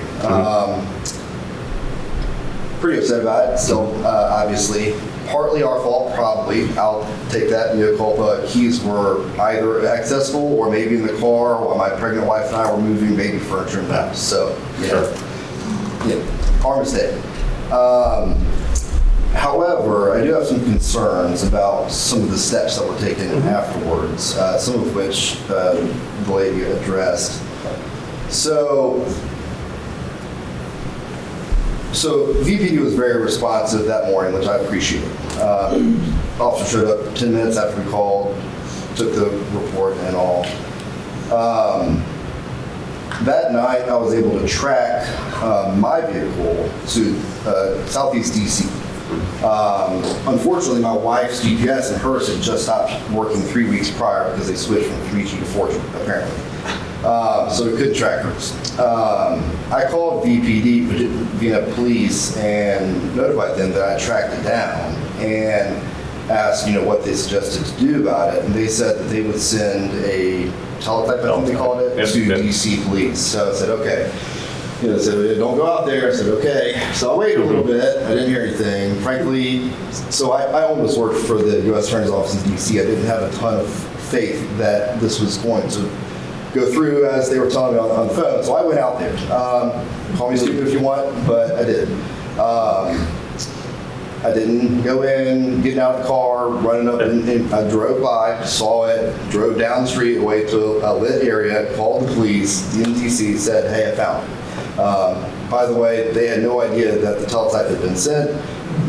Pretty upset about it. Still, obviously, partly our fault, probably. I'll take that mea culpa. Keys were either accessible or maybe in the car while my pregnant wife and I were moving baby furniture in the house. So, our mistake. However, I do have some concerns about some of the steps that were taken afterwards, some of which the lady addressed. So VPD was very responsive that morning, which I appreciate. Officer showed up 10 minutes after we called, took the report and all. That night, I was able to track my vehicle to Southeast DC. Unfortunately, my wife's GPS and hers had just stopped working 3 weeks prior because they switched from 3G to 4G, apparently. So we couldn't track hers. I called VPD, Vienna Police, and notified them that I tracked it down and asked, what they suggested to do about it. And they said that they would send a teletype, I think they called it, to DC Police. So I said, okay. So don't go out there. I said, okay. So I waited a little bit. I didn't hear anything. Frankly, so I almost worked for the U.S. Attorney's Office in D.C. I didn't have a ton of faith that this was going to go through as they were telling me on the phone. So I went out there. Call me stupid if you want, but I did. I didn't go in, getting out of the car, running up, and I drove by, saw it, drove down the street away to a lit area, called the police, the NTC, said, hey, I found it. By the way, they had no idea that the teletype had been sent.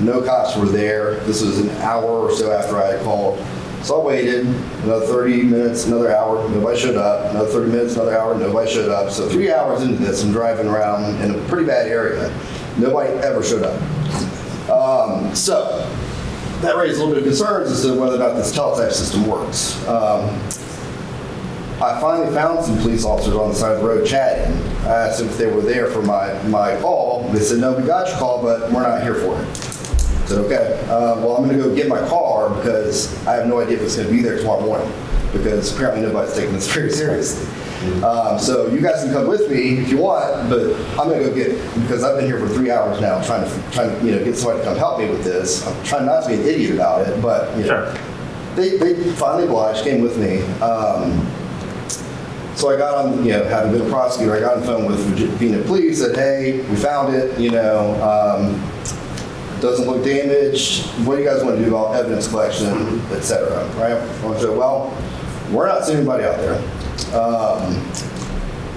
No cops were there. This was an hour or so after I had called. So I waited another 30 minutes, another hour, nobody showed up. Another 30 minutes, another hour, nobody showed up. So 3 hours into this, I'm driving around in a pretty bad area. Nobody ever showed up. So that raised a little bit of concerns as to whether or not this teletype system works. I finally found some police officers on the side of the road chatting. I asked them if they were there for my call. They said, no, we got your call, but we're not here for it. I said, okay, well, I'm going to go get my car because I have no idea if it's going to be there tomorrow morning because apparently nobody's taking this very seriously. So you guys can come with me if you want, but I'm going to go get it because I've been here for 3 hours now trying to get somebody to come help me with this. I'm trying not to be an idiot about it, but they finally obliged, came with me. So I got on, having been a prosecutor, I got on the phone with Vienna Police, said, hey, we found it, doesn't look damaged. What do you guys want to do about evidence collection, et cetera, right? I said, well, we're not seeing anybody out there.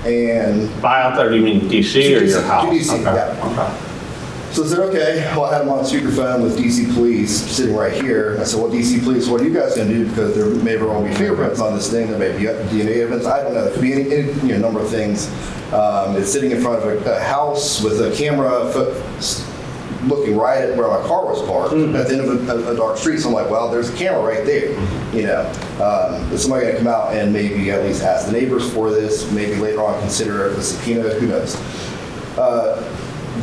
And by out there, do you mean DC or your house? DC, okay. Yeah. Okay. So I said, okay, well, I had them on speakerphone with DC Police sitting right here. I said, well, DC Police, what are you guys going to do? Because there may very well be fingerprints on this thing. There may be DNA evidence. I don't know. There could be any number of things. It's sitting in front of a house with a camera looking right at where my car was parked at the end of a dark street. So I'm like, well, there's a camera right there. Is somebody going to come out and maybe at least ask the neighbors for this? Maybe later on consider a subpoena? Who knows?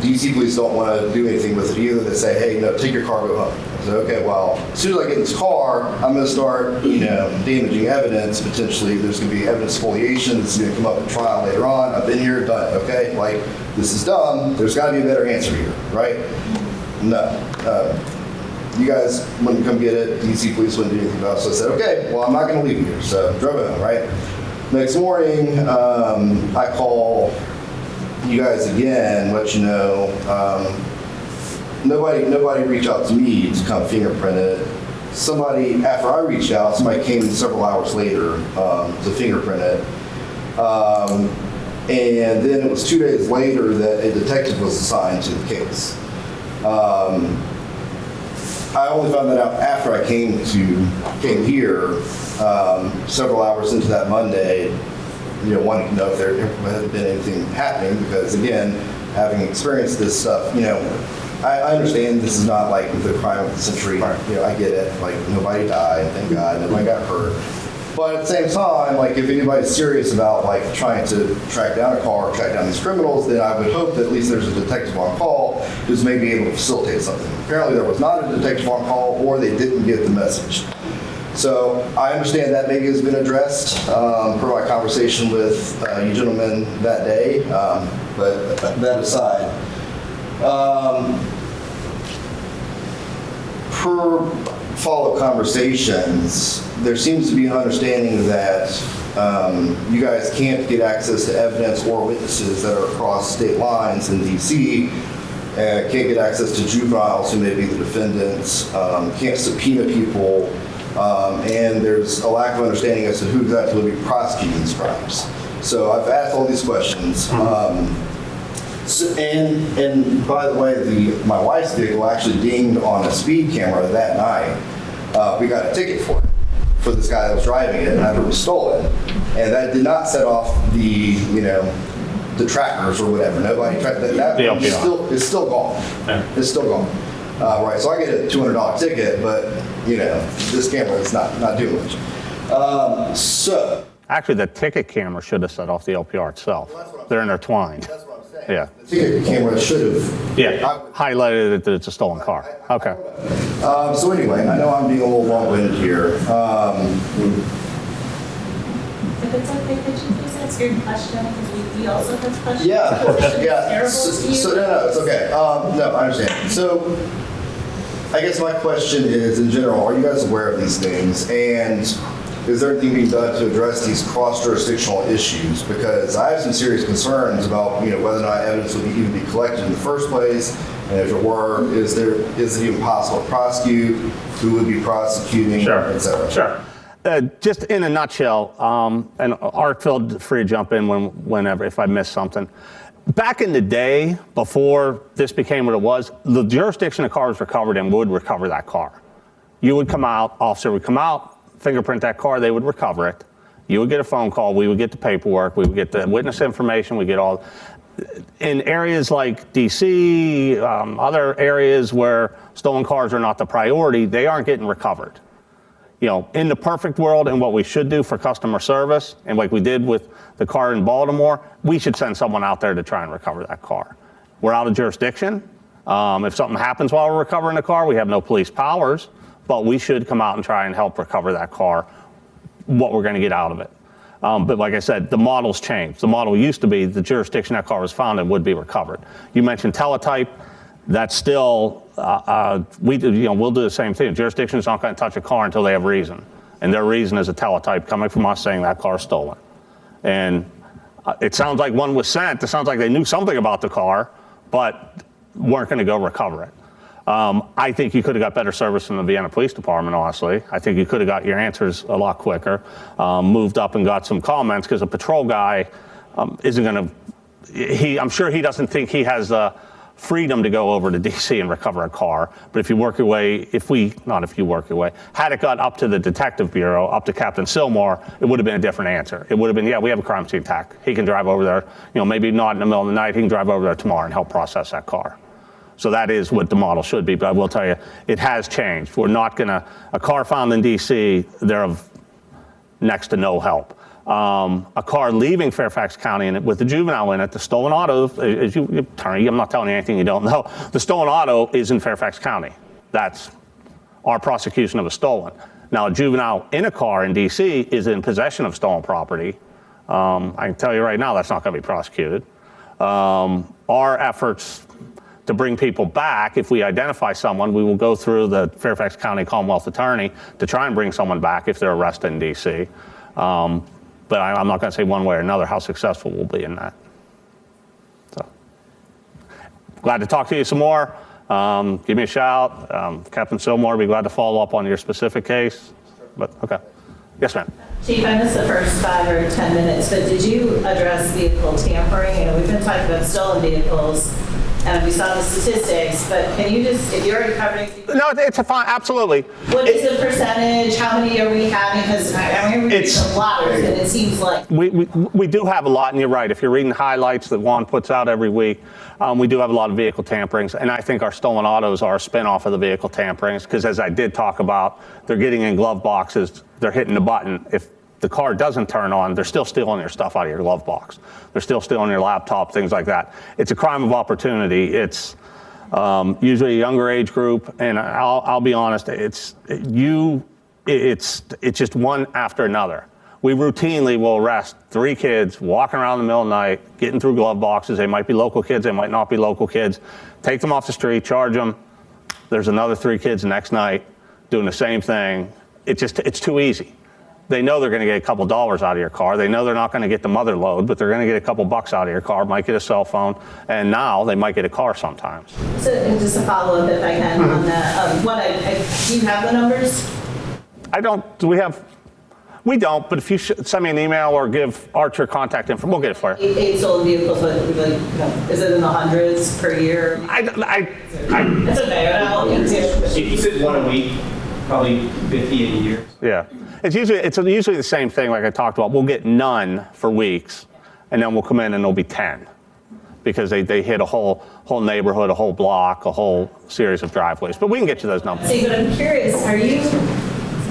DC police don't want to do anything with it either. They say, hey, no, take your car, go home. I said, okay, well, as soon as I get in this car, I'm going to start, damaging evidence. Potentially, there's going to be evidence spoliation. This is going to come up in trial later on. I've been here, done, okay? Like, this is dumb. There's got to be a better answer here, right? No. You guys wouldn't come get it. DC police wouldn't do anything about it. So I said, okay, well, I'm not going to leave you here. So drove it home, right? Next morning, I call you guys again, let you know. Nobody reached out to me to come fingerprint it. Somebody, after I reached out, somebody came several hours later to fingerprint it. And then it was 2 days later that a detective was assigned to the case. I only found that out after I came here, several hours into that Monday, wanting to know if there had been anything happening, because again, having experienced this stuff, I understand this is not like the crime of the century. I get it. Like, nobody died, thank God, nobody got hurt. But at the same time, like, if anybody's serious about like trying to track down a car or track down these criminals, then I would hope that at least there's a detective on call who's maybe able to facilitate something. Apparently there was not a detective on call, or they didn't get the message. So I understand that maybe has been addressed per my conversation with you gentlemen that day, but that aside, per follow-up conversations, there seems to be an understanding that you guys can't get access to evidence or witnesses that are across state lines in DC, can't get access to juveniles who may be the defendants, can't subpoena people, and there's a lack of understanding as to who exactly will be prosecuting these crimes. So I've asked all these questions. And by the way, my wife's vehicle actually dinged on a speed camera that night. We got a ticket for this guy that was driving it after it was stolen. And that did not set off the trackers or whatever. Nobody tracked that. It's still gone. Yeah. It's still gone. Right, so I get a $200 ticket, but this camera is not doing much. So actually, the ticket camera should have set off the LPR itself. Well, they're intertwined. That's what I'm saying. Yeah. The ticket camera should have. Highlighted that it's a stolen car. Okay. So anyway, I know I'm being a little long-winded here. If it's okay, could you please ask your question, because we also have questions. Yeah, of course. Yeah. Terrible to you. So no, it's okay. No, I understand. So I guess my question is, in general, are you guys aware of these things? And is there anything being done to address these cross-jurisdictional issues? Because I have some serious concerns about whether or not evidence would even be collected in the first place. And if it were, is it even possible to prosecute? Who would be prosecuting, et cetera? Sure. Just in a nutshell, and Art, feel free to jump in whenever if I miss something. Back in the day, before this became what it was, the jurisdiction a car was recovered in would recover that car. You would come out, officer would come out, fingerprint that car, they would recover it. You would get a phone call, we would get the paperwork, we would get the witness information, we get all. In areas like DC, other areas where stolen cars are not the priority, they aren't getting recovered. In the perfect world, and what we should do for customer service, and like we did with the car in Baltimore, we should send someone out there to try and recover that car. We're out of jurisdiction. If something happens while we're recovering the car, we have no police powers, but we should come out and try and help recover that car, what we're going to get out of it. But like I said, the model's changed. The model used to be the jurisdiction that car was found in would be recovered. You mentioned teletype. That's still, we'll do the same thing. Jurisdiction's not going to touch a car until they have reason. And their reason is a teletype coming from us saying that car's stolen. And it sounds like one was sent. It sounds like they knew something about the car, but weren't going to go recover it. I think you could have got better service from the Vienna Police Department, honestly. I think you could have got your answers a lot quicker, moved up and got some comments, because a patrol guy isn't going to, I'm sure he doesn't think he has the freedom to go over to DC and recover a car. But if you work your way, had it got up to the detective bureau, up to Captain Sillmore, it would have been a different answer. It would have been, we have a crime scene attack. He can drive over there, maybe not in the middle of the night, he can drive over there tomorrow and help process that car. So that is what the model should be, but I will tell you, it has changed. We're not a car found in DC, they're of next to no help. a car leaving Fairfax County and with the juvenile in it, the stolen auto, as you attorney, I'm not telling you anything you don't know, the stolen auto is in Fairfax County. That's our prosecution of a stolen. Now, a juvenile in a car in DC is in possession of stolen property. I can tell you right now that's not going to be prosecuted. Our efforts to bring people back, if we identify someone, we will go through the Fairfax County Commonwealth Attorney to try and bring someone back if they're arrested in DC. But I'm not going to say one way or another how successful we'll be in that. So, glad to talk to you some more. Give me a shout. Captain Sillmore will be glad to follow up on your specific case. But okay. Yes, ma'am. Chief, I missed the first 5 or 10 minutes, but did you address vehicle tampering? You know, we've been talking about stolen vehicles, and we saw the statistics, but can you just, if you're already covering... No, it's a fine, absolutely. What is the percentage? How many are we having? Because I mean, it's a lot, and it seems like... We do have a lot, and you're right. If you're reading highlights that Juan puts out every week, we do have a lot of vehicle tamperings, and I think our stolen autos are a spinoff of the vehicle tamperings, because as I did talk about, they're getting in glove boxes, they're hitting the button. If the car doesn't turn on, they're still stealing your stuff out of your glove box. They're still stealing your laptop, things like that. It's a crime of opportunity. It's usually a younger age group, and I'll be honest, it's just one after another. We routinely will arrest 3 kids walking around in the middle of the night, getting through glove boxes. They might be local kids, they might not be local kids. Take them off the street, charge them. There's another 3 kids the next night doing the same thing. It's too easy. They know they're going to get a couple dollars out of your car. They know they're not going to get the mother load, but they're going to get a couple bucks out of your car, might get a cell phone, and now they might get a car sometimes. So, and just a follow-up if I can on that. Do you have the numbers? I don't. We don't, but if you send me an email or give Archer contact info, we'll get it for you. 8 stolen vehicles, but is it in the hundreds per year? It's okay. If you said 1 a week, probably 50 a year. Yeah. It's usually the same thing like I talked about. We'll get none for weeks, and then we'll come in and there'll be 10 because they hit a whole neighborhood, a whole block, a whole series of driveways. But we can get you those numbers. See, but I'm curious,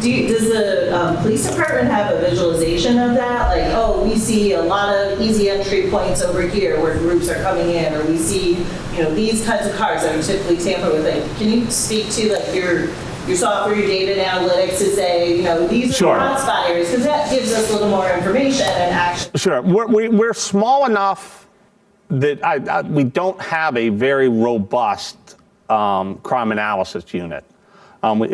does the police department have a visualization of that? Like, oh, we see a lot of easy entry points over here where groups are coming in, or we see, these kinds of cars that are typically tampered with. Like, can you speak to like your software, your data and analytics to say, these are the hotspot areas, because that gives us a little more information and action. Sure. We're small enough that we don't have a very robust crime analysis unit. We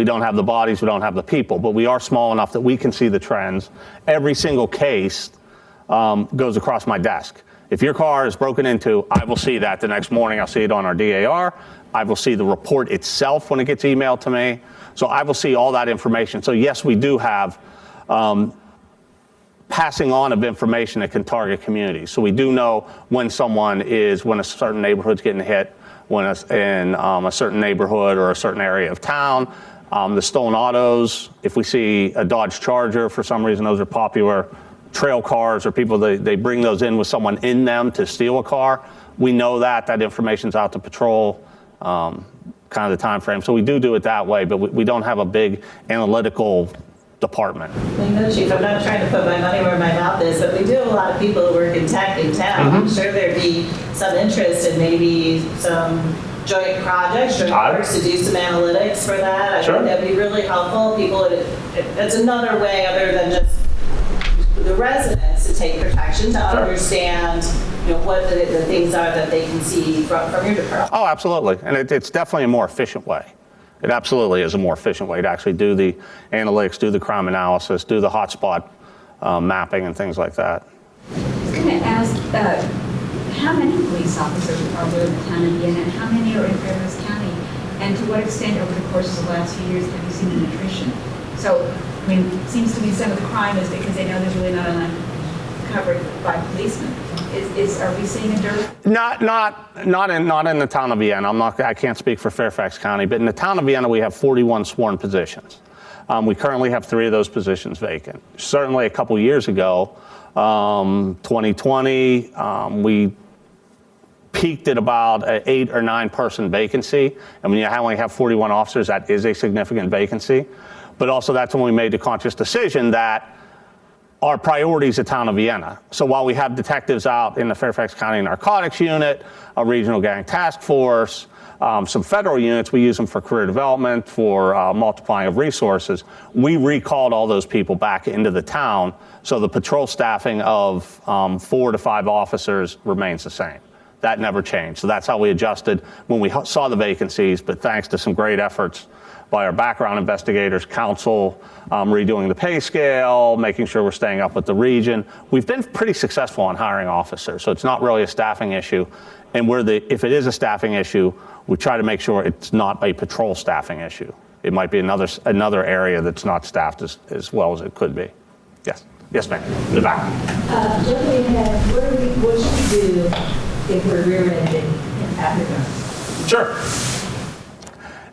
don't have the bodies, we don't have the people, but we are small enough that we can see the trends. Every single case goes across my desk. If your car is broken into, I will see that the next morning. I'll see it on our DAR. I will see the report itself when it gets emailed to me. So I will see all that information. So yes, we do have passing on of information that can target communities. So we do know when a certain neighborhood's getting hit, when it's in a certain neighborhood or a certain area of town. The stolen autos, if we see a Dodge Charger, for some reason, those are popular trail cars, or people, they bring those in with someone in them to steal a car. We know that information's out to patrol, kind of the time frame. So we do it that way, but we don't have a big analytical department. Chief, I'm not trying to put my money where my mouth is, but we do have a lot of people who work in tech in town. I'm sure there'd be some interest in maybe some joint projects, joint works to do some analytics for that. I think that'd be really helpful. It's another way other than just the residents to take protection, to understand what the things are that they can see from your department. Oh, absolutely. And it's definitely a more efficient way. It absolutely is a more efficient way to actually do the analytics, do the crime analysis, do the hotspot mapping and things like that. I was going to ask, how many police officers are there in the town of Vienna, and how many are in Fairfax County? And to what extent over the course of the last few years have you seen an attrition? So, it seems to me some of the crime is because they know there's really not enough covered by policemen. Are we seeing a dearth? Not in the town of Vienna. I can't speak for Fairfax County, but in the town of Vienna we have 41 sworn positions. We currently have 3 of those positions vacant. Certainly a couple years ago, 2020, we peaked at about an 8 or 9 person vacancy. And when you only have 41 officers, that is a significant vacancy. But also that's when we made the conscious decision that our priorities at town of Vienna. So while we have detectives out in the Fairfax County Narcotics Unit, a regional gang task force, some federal units, we use them for career development, for multiplying of resources. We recalled all those people back into the town, so the patrol staffing of 4 to 5 officers remains the same. That never changed. So that's how we adjusted when we saw the vacancies, but thanks to some great efforts by our background investigators, council, redoing the pay scale, making sure we're staying up with the region. We've been pretty successful on hiring officers, so it's not really a staffing issue. And if it is a staffing issue, we try to make sure it's not a patrol staffing issue. It might be another area that's not staffed as well as it could be. Yes. Yes, ma'am. In the back. Jumping ahead, what should we do if we're rear-ended after dark? Sure.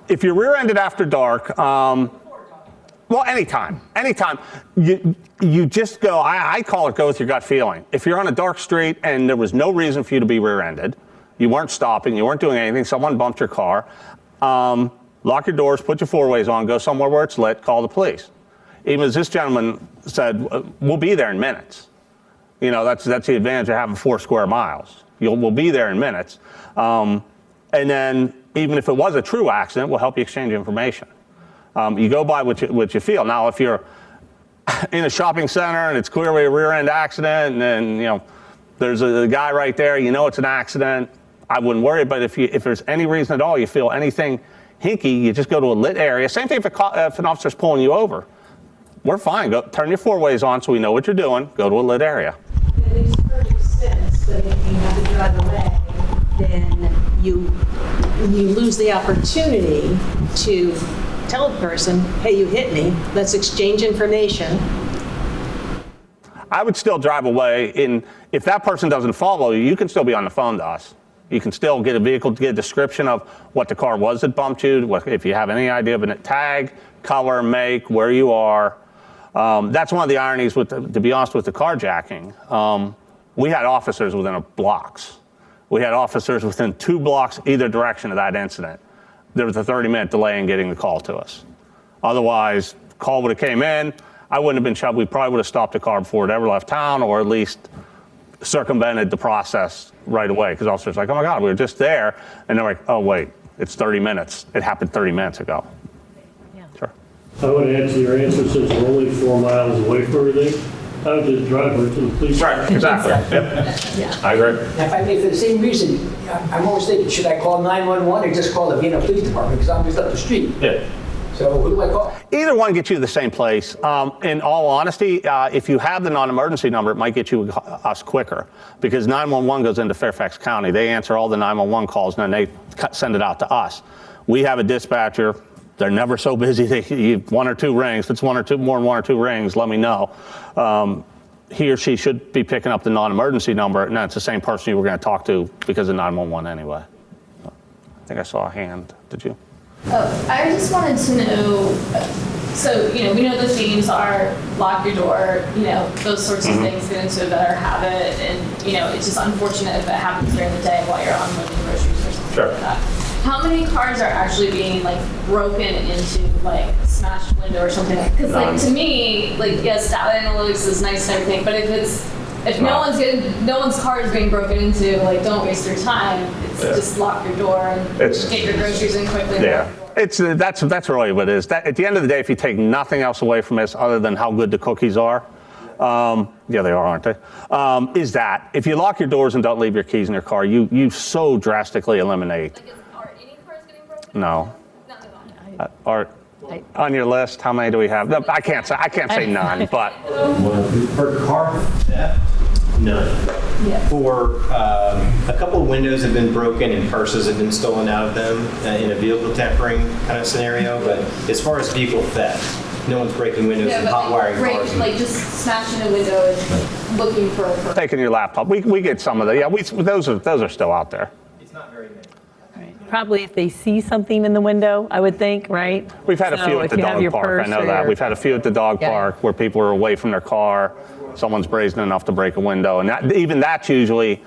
If you're rear-ended after dark, well, anytime. You just go, I call it go with your gut feeling. If you're on a dark street and there was no reason for you to be rear-ended, you weren't stopping, you weren't doing anything, someone bumped your car, lock your doors, put your four-ways on, go somewhere where it's lit, call the police. Even as this gentleman said, we'll be there in minutes. You know, that's the advantage of having 4 square miles. We'll be there in minutes. And then even if it was a true accident, we'll help you exchange information. You go by what you feel. Now, if you're in a shopping center and it's clearly a rear end accident, and then, you know, there's a guy right there, you know it's an accident, I wouldn't worry. But if there's any reason at all you feel anything hinky, you just go to a lit area. Same thing if an officer's pulling you over. We're fine. Go turn your four-ways on so we know what you're doing. Go to a lit area. It makes perfect sense, but if you have to drive away, then you lose the opportunity to tell the person, hey, you hit me, let's exchange information. I would still drive away. If that person doesn't follow you, you can still be on the phone to us. You can still get a vehicle, get a description of what the car was that bumped you, if you have any idea of a tag, color, make, where you are. That's one of the ironies, to be honest, with the carjacking. We had officers within blocks. We had officers within 2 blocks either direction of that incident. There was a 30-minute delay in getting the call to us. Otherwise, call would have came in. I wouldn't have been shoved. We probably would have stopped the car before it ever left town, or at least circumvented the process right away. Because officers are like, oh my God, we were just there. And they're like, oh wait, it's 30 minutes. It happened 30 minutes ago. Sure. I would add to your answer, since we're only 4 miles away from everything, I would just drive right to the police. Right, exactly. Yep. I agree. Now, if I may, for the same reason, I'm always thinking, should I call 911 or just call the Vienna Police Department? Because I'm just up the street. Yeah. So who do I call? Either one gets you to the same place. In all honesty, if you have the non-emergency number, it might get you us quicker, because 911 goes into Fairfax County. They answer all the 911 calls, and then they send it out to us. We have a dispatcher. They're never so busy. They 1 or 2 rings. If it's more than 1 or 2 rings, let me know. He or she should be picking up the non-emergency number, and that's the same person you were going to talk to because of 911 anyway. I think I saw a hand. Did you? Oh, I just wanted to know, so, you know, we know the themes are lock your door, you know, those sorts of things, get into a better habit, and, you know, it's just unfortunate if it happens during the day while you're unloading groceries or something like that. How many cars are actually being, like, broken into, like, smashed window or something? Because, like, to me, like, yes, data analytics is nice and everything, but if no one's car is being broken into, like, don't waste your time. It's just lock your door and get your groceries in quickly. Yeah, that's really what it is. At the end of the day, if you take nothing else away from this other than how good the cookies are, yeah, they are, aren't they? Is that if you lock your doors and don't leave your keys in your car, you so drastically eliminate. Are any cars getting broken? No. On your list, how many do we have? No, I can't say none, but For car theft, none. Yeah. For a couple of windows have been broken and purses have been stolen out of them in a vehicle tampering kind of scenario. But as far as vehicle theft, no one's breaking windows and hot wiring cars. Like just smashing a window and looking for taking your laptop. We get some of that. Yeah, those are still out there. It's not very many. Probably if they see something in the window, I would think, right? We've had a few at the dog park. I know that. We've had a few at the dog park where people are away from their car. Someone's brazen enough to break a window, and even that's usually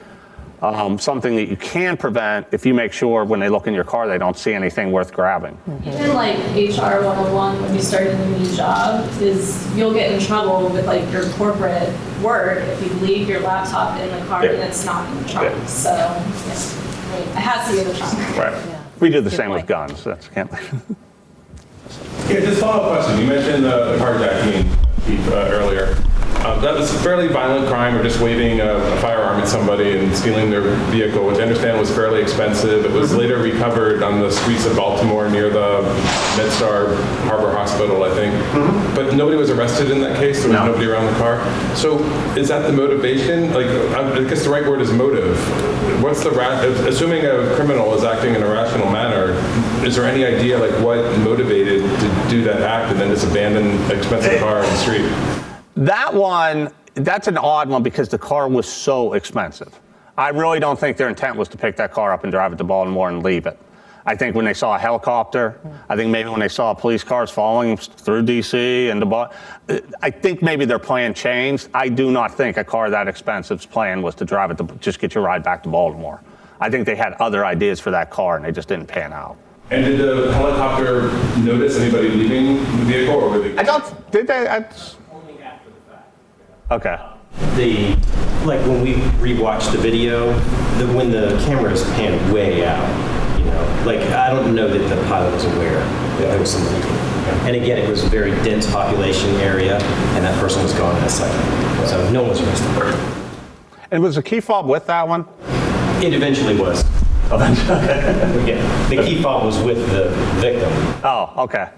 something that you can prevent if you make sure when they look in your car they don't see anything worth grabbing. Even like HR 101 when you start in a new job is you'll get in trouble with like your corporate work if you leave your laptop in the car and it's not in the trunk. So yeah, it has to be in the trunk. Right. We do the same with guns. That's can't. Yeah, just follow-up question. You mentioned the carjacking earlier. That was a fairly violent crime, or just waving a firearm at somebody and stealing their vehicle, which I understand was fairly expensive. It was later recovered on the streets of Baltimore near the MedStar Harbor Hospital, I think. But nobody was arrested in that case. There was nobody around the car. So is that the motivation? Like, I guess the right word is motive. What's the assuming a criminal is acting in a rational manner, is there any idea like what motivated to do that act and then just abandon an expensive car on the street? That one, that's an odd one because the car was so expensive. I really don't think their intent was to pick that car up and drive it to Baltimore and leave it. I think when they saw a helicopter, I think maybe when they saw police cars following through D.C. and I think maybe their plan changed. I do not think a car that expensive's plan was to drive it to just get your ride back to Baltimore. I think they had other ideas for that car and they just didn't pan out. And did the helicopter notice anybody leaving the vehicle, or were they? Did they? Okay. Like when we rewatched the video, when the cameras panned way out, like I don't know that the pilot was aware that there was somebody. And again, it was a very dense population area, and that person was gone in a second. So no one was arrested. And was the key fob with that one? It eventually was. Eventually. Yeah. The key fob was with the victim. Oh, okay.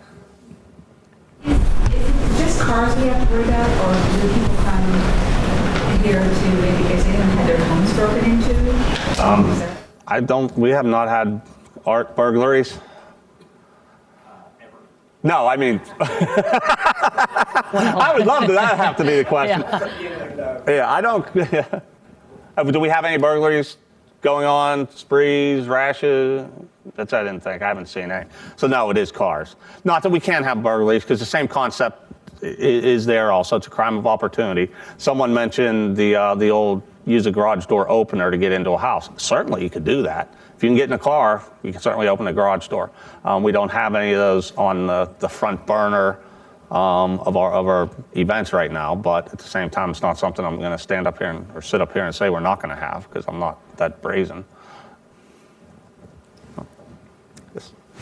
Just cars we have to worry about, or do people come here to maybe because they haven't had their homes broken into? We have not had art burglaries. No, I mean, I would love that have to be the question. Yeah, I don't. Do we have any burglaries going on? Sprees, rashes? That's I didn't think. I haven't seen any. So no, it is cars. Not that we can't have burglaries because the same concept is there also. It's a crime of opportunity. Someone mentioned the old use a garage door opener to get into a house. Certainly you could do that. If you can get in a car, you can certainly open a garage door. We don't have any of those on the front burner of our events right now, but at the same time, it's not something I'm going to stand up here or sit up here and say we're not going to have because I'm not that brazen.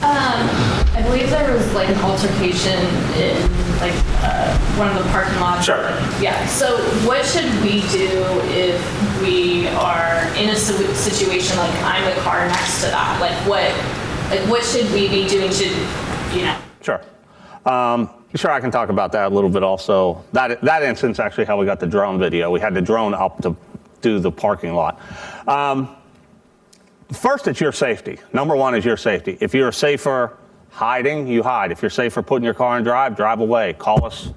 I believe there was like an altercation in like one of the parking lots. Sure. Yeah. So what should we do if we are in a situation like I'm the car next to that? Like what should we be doing? Sure. Sure, I can talk about that a little bit also. That instance actually how we got the drone video. We had the drone up to do the parking lot. First, it's your safety. Number one is your safety. If you're safer hiding, you hide. If you're safer putting your car in drive away. Call us.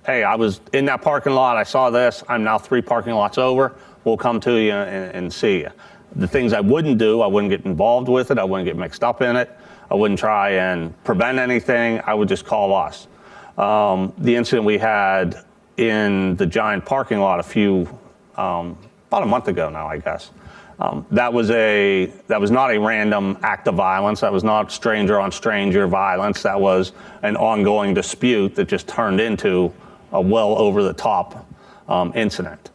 Hey, I was in that parking lot. I saw this. I'm now 3 parking lots over. We'll come to you and see you. The things I wouldn't do, I wouldn't get involved with it. I wouldn't get mixed up in it. I wouldn't try and prevent anything. I would just call us. The incident we had in the Giant parking lot about a month ago now, I guess. That was not a random act of violence. That was not stranger on stranger violence. That was an ongoing dispute that just turned into a well over the top incident.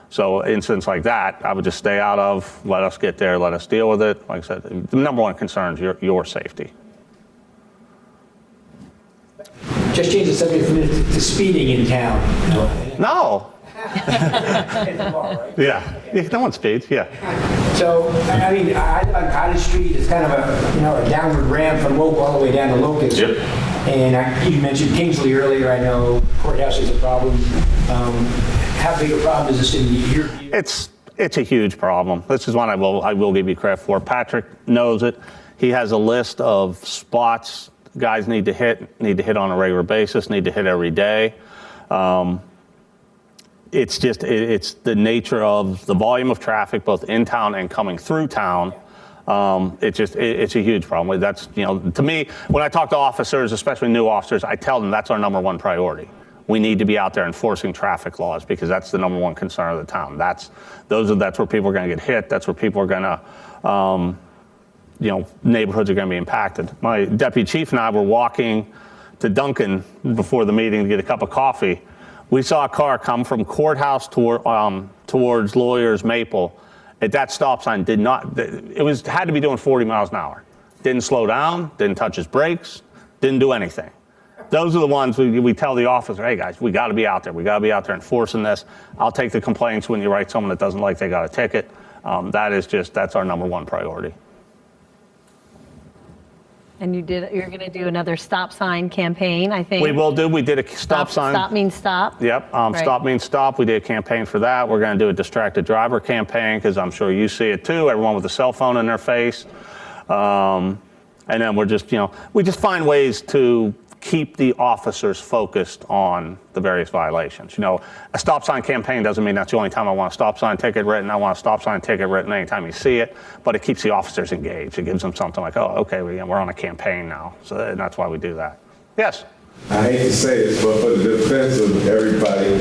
So incidents like that, I would just stay out of, let us get there, let us deal with it. Like I said, the number one concern is your safety. Just change the subject from to speeding in town. No. Yeah, no one speeds, yeah. So, I mean, I live on Cottage Street. It's kind of a downward ramp from Oak all the way down to Locust. Yep. And you mentioned Kingsley earlier. I know courthouse is a problem. How big a problem is this in your view? It's a huge problem. This is one I will give you credit for. Patrick knows it. He has a list of spots guys need to hit on a regular basis, need to hit every day. It's the nature of the volume of traffic, both in town and coming through town. It's a huge problem. That's, to me, when I talk to officers, especially new officers, I tell them that's our number one priority. we need to be out there enforcing traffic laws because that's the number one concern of the town. That's where people are going to get hit. That's where people are going to, neighborhoods are going to be impacted. My deputy chief and I were walking to Dunkin' before the meeting to get a cup of coffee. We saw a car come from Courthouse towards Lawyers Maple. At that stop sign had to be doing 40 miles an hour. Didn't slow down, didn't touch his brakes, didn't do anything. Those are the ones we tell the officer, hey guys, we got to be out there. We got to be out there enforcing this. I'll take the complaints when you write someone that doesn't like they got a ticket. That's our number one priority. And you're going to do another stop sign campaign, I think. We will do. We did a stop sign. Stop means stop. Yep. Right. Stop means stop. We did a campaign for that. We're going to do a distracted driver campaign because I'm sure you see it too. Everyone with a cell phone in their face. And then we just find ways to keep the officers focused on the various violations. A stop sign campaign doesn't mean that's the only time I want a stop sign ticket written. I want a stop sign ticket written anytime you see it, but it keeps the officers engaged. It gives them something like, oh, okay, we're on a campaign now. So that's why we do that. Yes? I hate to say this, but for the defense of everybody,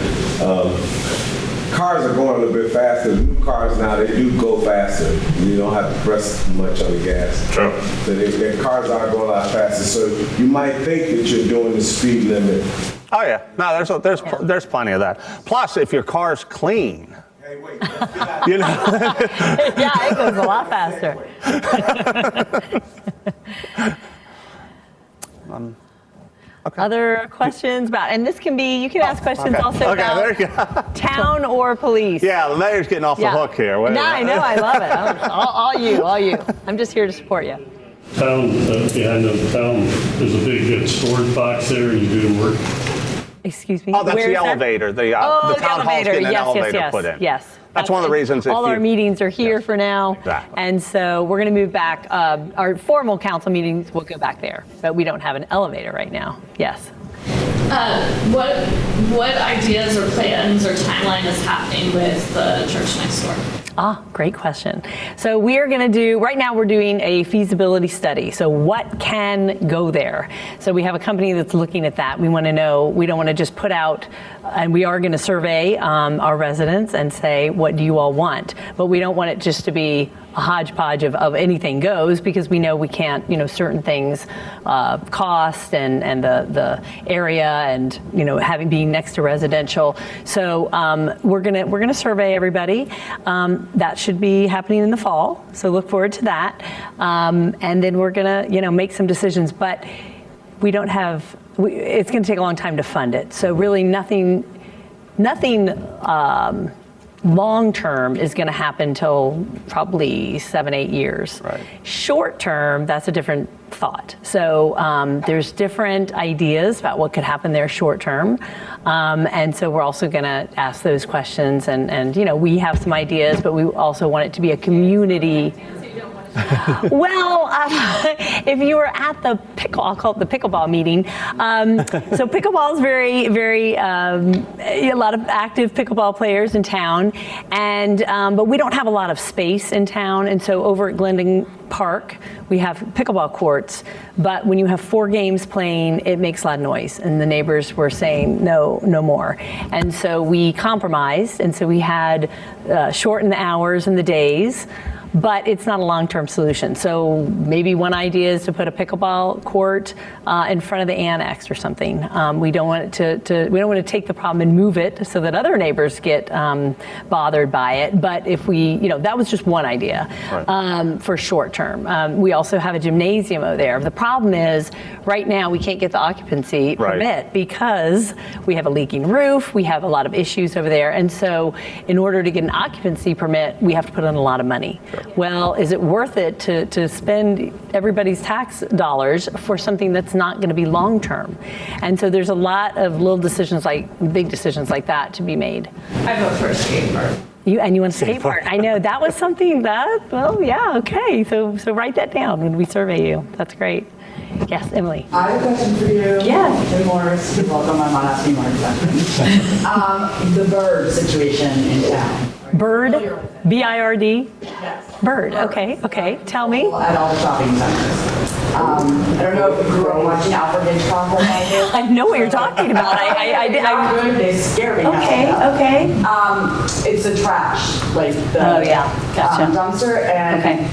cars are going a little bit faster. New cars now, they do go faster. You don't have to press much on the gas. True. So their cars are going a lot faster. So you might think that you're doing the speed limit. Oh yeah. No, there's plenty of that. Plus, if your car's clean. Hey, wait. Yeah, it goes a lot faster. Okay. Other questions about, and this can be, you can ask questions also there you go. about town or police. Yeah, the mayor's getting off the hook here. No, I know, I love it. All you. I'm just here to support you. Town, behind the town, there's a big storage box there, and you do work. Excuse me? Oh, that's the elevator. The town hall's getting an elevator put in. Yes. That's one of the reasons. All our meetings are here for now. Exactly. And so we're going to move back. Our formal council meetings will go back there, but we don't have an elevator right now. Yes. What ideas or plans or timeline is happening with the church next door? Great question. So we are going to do, right now we're doing a feasibility study. So what can go there? So we have a company that's looking at that. We want to know, we don't want to just put out, and we are going to survey our residents and say, what do you all want? But we don't want it just to be a hodgepodge of anything goes, because we know we can't, certain things, cost and the area and, being next to residential. So we're gonna survey everybody. That should be happening in the fall. So look forward to that. And then we're gonna, make some decisions, but we don't have, it's gonna take a long time to fund it. So really nothing long-term is going to happen till probably 7-8 years. Right. Short-term, that's a different thought. So there's different ideas about what could happen there short-term. And so we're also going to ask those questions. And we have some ideas, but we also want it to be a community. Well, if you were at the I'll call it the pickleball meeting. So pickleball is very, very, a lot of active pickleball players in town, and but we don't have a lot of space in town. And so over at Glendon Park, we have pickleball courts, but when you have 4 games playing, it makes a lot of noise. And the neighbors were saying, no more. And so we compromised, and so we had shortened the hours and the days. But it's not a long-term solution. So maybe one idea is to put a pickleball court in front of the annex or something. We don't want it we don't want to take the problem and move it so that other neighbors get bothered by it. But if we, that was just one idea for short term. We also have a gymnasium over there. The problem is right now we can't get the occupancy permit because we have a leaking roof. We have a lot of issues over there. And so in order to get an occupancy permit, we have to put in a lot of money. Sure. Well, is it worth it to spend everybody's tax dollars for something that's not going to be long term? And so there's a lot of little decisions, big decisions like that to be made. I vote for a skate park. You want a skate park? I know that was something okay. So write that down when we survey you. That's great. Yes, Emily. I have a question for you. Yes. Hey, Morris. Welcome. I'm not asking more questions. The bird situation in town. Bird? B-I-R-D? Yes. Bird, okay, tell me. At all the shopping centers. I don't know if you grew up watching Alfred Hitchcock like I did. I know what you're talking about. Not good, they scare me. Okay. It's the trash, like the Oh, yeah, gotcha. dumpster, and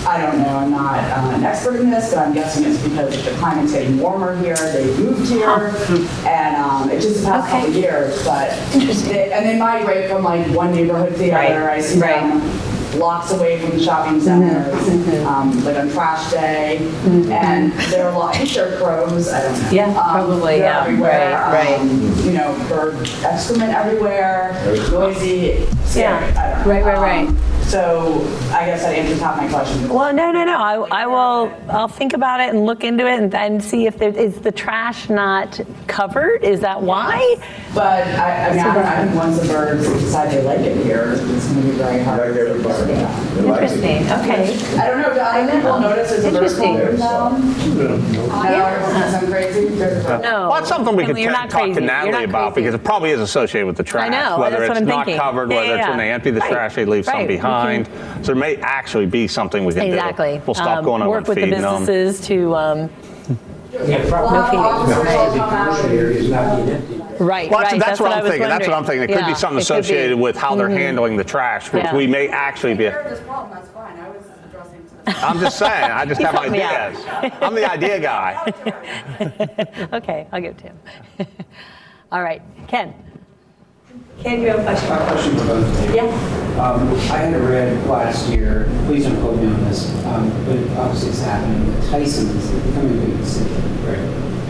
I don't know, I'm not an expert in this, but I'm guessing it's because the climate's getting warmer here, they moved here, and it's just the past couple of years, but, and they migrate from like one neighborhood to the other, I see them blocks away from the shopping centers, like on trash day, and there are a lot, I think they're crows, I don't know. Yeah, probably, they're yeah, everywhere, right. You know, bird excrement everywhere, noisy, scary, I don't know. Right. So I guess that answers half my question. Well, no. I'll think about it and look into it and see if is the trash not covered? Is that why? But I mean, I think once the birds decide they like it here, it's going to be very hard. Like everybody. Interesting. Okay. I don't know. Do other people notice there's a bird called No, I'm crazy. No. Well, that's something we could You're not talk crazy. to You're Natalie not about crazy. because it probably is associated with the trash. I know, Whether that's what it's I'm not thinking. covered, whether it's when they empty the trash, they leave some behind. So there may actually be something we can do. Exactly. We'll stop going over work and with the feeding them. businesses to Yeah, commercial areas not being empty. Right. Well, right. that's what I'm was thinking. That's what I'm wondering. thinking. It could be something associated with how they're handling the trash, which we may actually be. This problem, that's fine. I was addressing to the I'm just saying. I just have helped me ideas. I'm the idea guy. Okay, I'll give it to him. All right, Ken. Ken, you have a question? My question for both of you. Yeah. I had read last year, please don't quote me on this, but obviously it's happening, that Tyson's is becoming a big city, right? I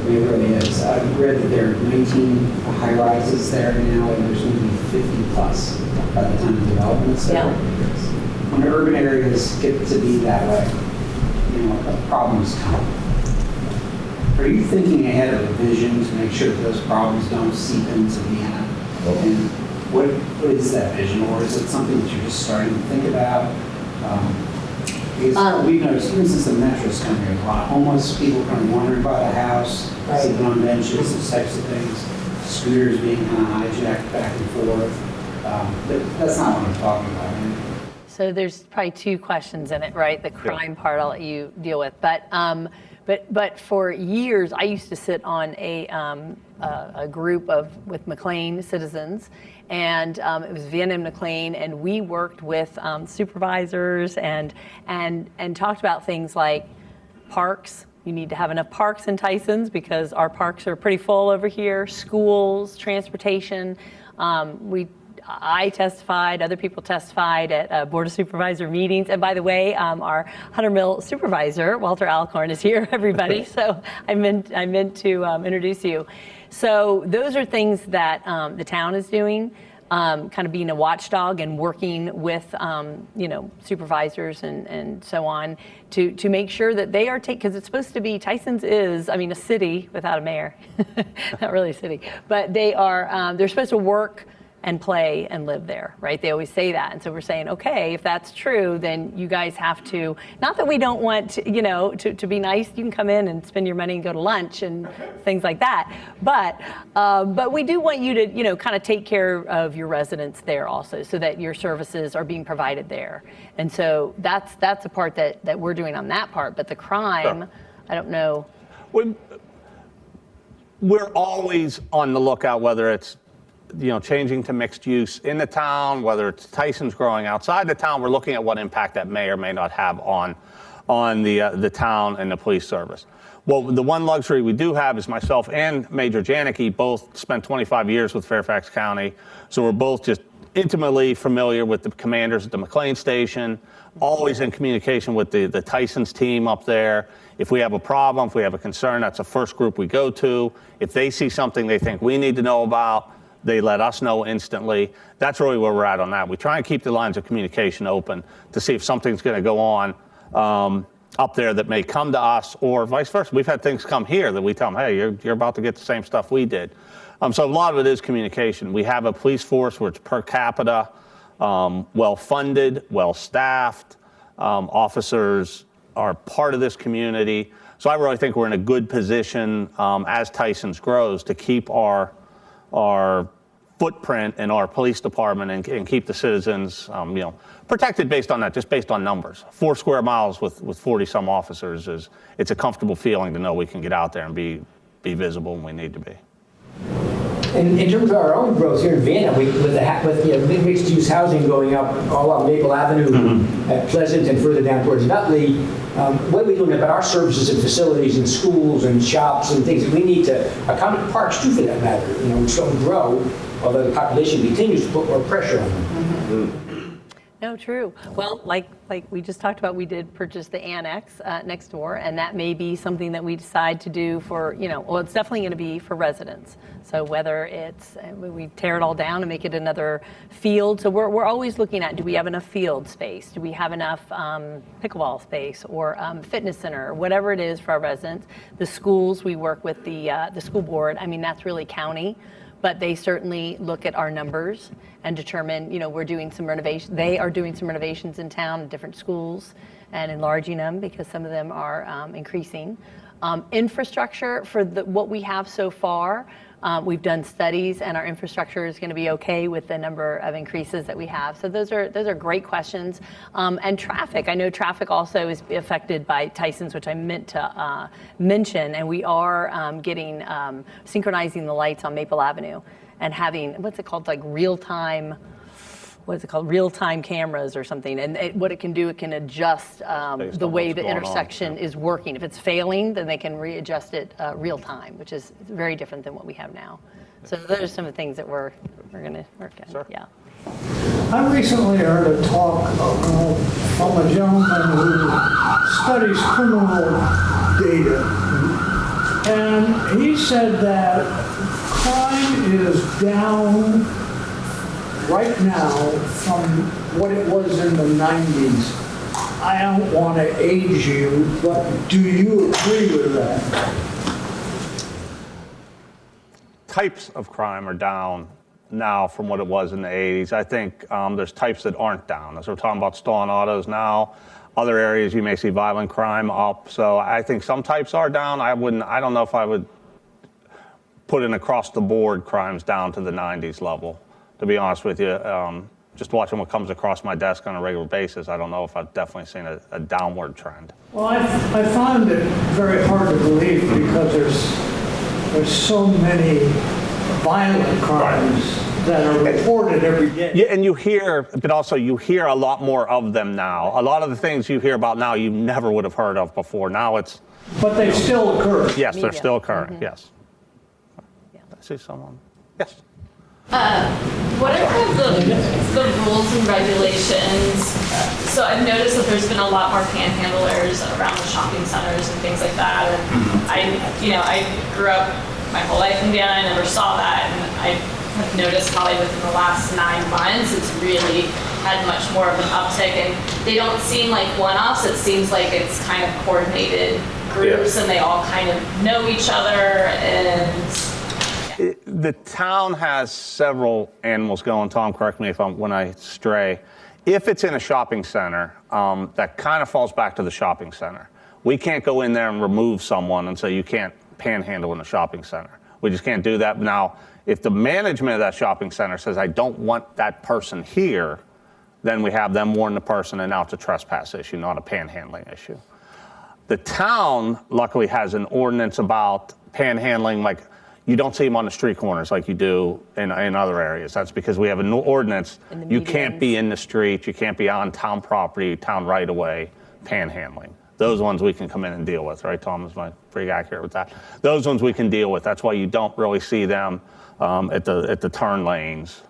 mean, it really is. I've read that there are 19 high-rises there now, and there's going to be 50 plus by the time the development's there. When urban areas get to be that way, you know, problems come. Are you thinking ahead of a vision to make sure that those problems don't seep into Vienna? And what is that vision, or is it something that you're just starting to think about? Because we've noticed, even since the metro's come here, a lot of homeless people kind of wandering by the house, sitting on benches, those types of things, scooters being kind of hijacked back and forth. But that's not what I'm talking about. Right? So there's probably two questions in it, right? The crime part I'll let you deal with. But for years, I used to sit on a group with McLean citizens, and it was Vienna and McLean, and we worked with supervisors and talked about things like parks. You need to have enough parks in Tyson's because our parks are pretty full over here. Schools, transportation. I testified, other people testified at Board of Supervisor meetings. And by the way, our Hunter Mill supervisor, Walter Alcorn, is here, everybody. So I meant to introduce you. So those are things that the town is doing, kind of being a watchdog and working with supervisors and so on to make sure that they are because it's supposed to be, Tyson's is, a city without a mayor, not really a city, but they're supposed to work and play and live there, right? They always say that. And so we're saying, okay, if that's true, then you guys have to, not that we don't want to, to be nice, you can come in and spend your money and go to lunch and things like that. But we do want you to, kind of take care of your residents there also so that your services are being provided there. And so that's a part that we're doing on that part. But the crime, I don't know. We're always on the lookout, whether it's changing to mixed use in the town, whether it's Tyson's growing outside the town. We're looking at what impact that may or may not have on the town and the police service. Well, the one luxury we do have is myself and Major Janicki both spent 25 years with Fairfax County, so we're both just intimately familiar with the commanders at the McLean station, always in communication with the Tyson's team up there. If we have a problem, if we have a concern, that's the first group we go to. If they see something they think we need to know about, they let us know instantly. That's really where we're at on that. We try and keep the lines of communication open to see if something's going to go on up there that may come to us, or vice versa. We've had things come here that we tell them, hey, you're about to get the same stuff we did. So a lot of it is communication. We have a police force where it's per capita, well-funded, well-staffed. Officers are part of this community. So I really think we're in a good position as Tyson's grows to keep our footprint in our police department and keep the citizens, protected based on that, just based on numbers. 4 square miles with 40 some officers it's a comfortable feeling to know we can get out there and be visible when we need to be. In terms of our own growth here in Vienna, with mixed-use housing going up all along Maple Avenue at Pleasant and further down towards Nutley, what are we doing about our services and facilities and schools and shops and things that we need to accommodate, parks too for that matter, which don't grow, although the population continues to put more pressure on them. No, true. Well, like we just talked about, we did purchase the annex next door, and that may be something that we decide to do for, well, it's definitely going to be for residents. So whether it's, we tear it all down and make it another field. So we're always looking at, do we have enough field space? Do we have enough pickleball space or fitness center, whatever it is for our residents? The schools, we work with the school board. I mean, that's really county. But they certainly look at our numbers and determine, we're doing some renovation. They are doing some renovations in town in different schools and enlarging them because some of them are increasing. Infrastructure for what we have so far, we've done studies and our infrastructure is going to be okay with the number of increases that we have. So those are great questions. And traffic, I know traffic also is affected by Tyson's, which I meant to mention, and we are getting synchronizing the lights on Maple Avenue and having, what's it called, like real-time cameras or something. And what it can do, it can adjust the way the intersection is working. If it's failing, then they can readjust it real time, which is very different than what we have now. So those are some of the things that we're going to work on. Sure. Yeah. I recently heard a talk from a gentleman who studies criminal data. And he said that crime is down right now from what it was in the 90s. I don't want to age you, but do you agree with that? Types of crime are down now from what it was in the 80s. I think there's types that aren't down. As we're talking about stolen autos now, other areas you may see violent crime up. So I think some types are down. I don't know if I would put in across the board crimes down to the 90s level. To be honest with you, just watching what comes across my desk on a regular basis, I don't know if I've definitely seen a downward trend. Well, I find it very hard to believe because there's so many violent crimes that are reported every day. Yeah, and you hear a lot more of them now. A lot of the things you hear about now you never would have heard of before. Now it's... But they still occur. Yes, they're still occurring, yes. I see someone. Yes. What are kind of the rules and regulations? So I've noticed that there's been a lot more panhandlers around the shopping centers and things like that. And I grew up my whole life in Vienna. I never saw that, and I have noticed probably within the last 9 months it's really had much more of an uptick. And they don't seem like one-offs. It seems like it's kind of coordinated groups, and they all kind of know each other. And the town has several animals going. Tom, correct me when I stray. If it's in a shopping center, that kind of falls back to the shopping center. We can't go in there and remove someone and say you can't panhandle in a shopping center. We just can't do that. Now, if the management of that shopping center says, I don't want that person here, then we have them warn the person, and now it's a trespass issue, not a panhandling issue. The town, luckily, has an ordinance about panhandling, like you don't see them on the street corners like you do in other areas. That's because we have an ordinance. You can't be in the street, you can't be on town property, town right of way, panhandling. Those ones we can come in and deal with, right, Tom? Is my pretty accurate with that? Those ones we can deal with. That's why you don't really see them at the turn lanes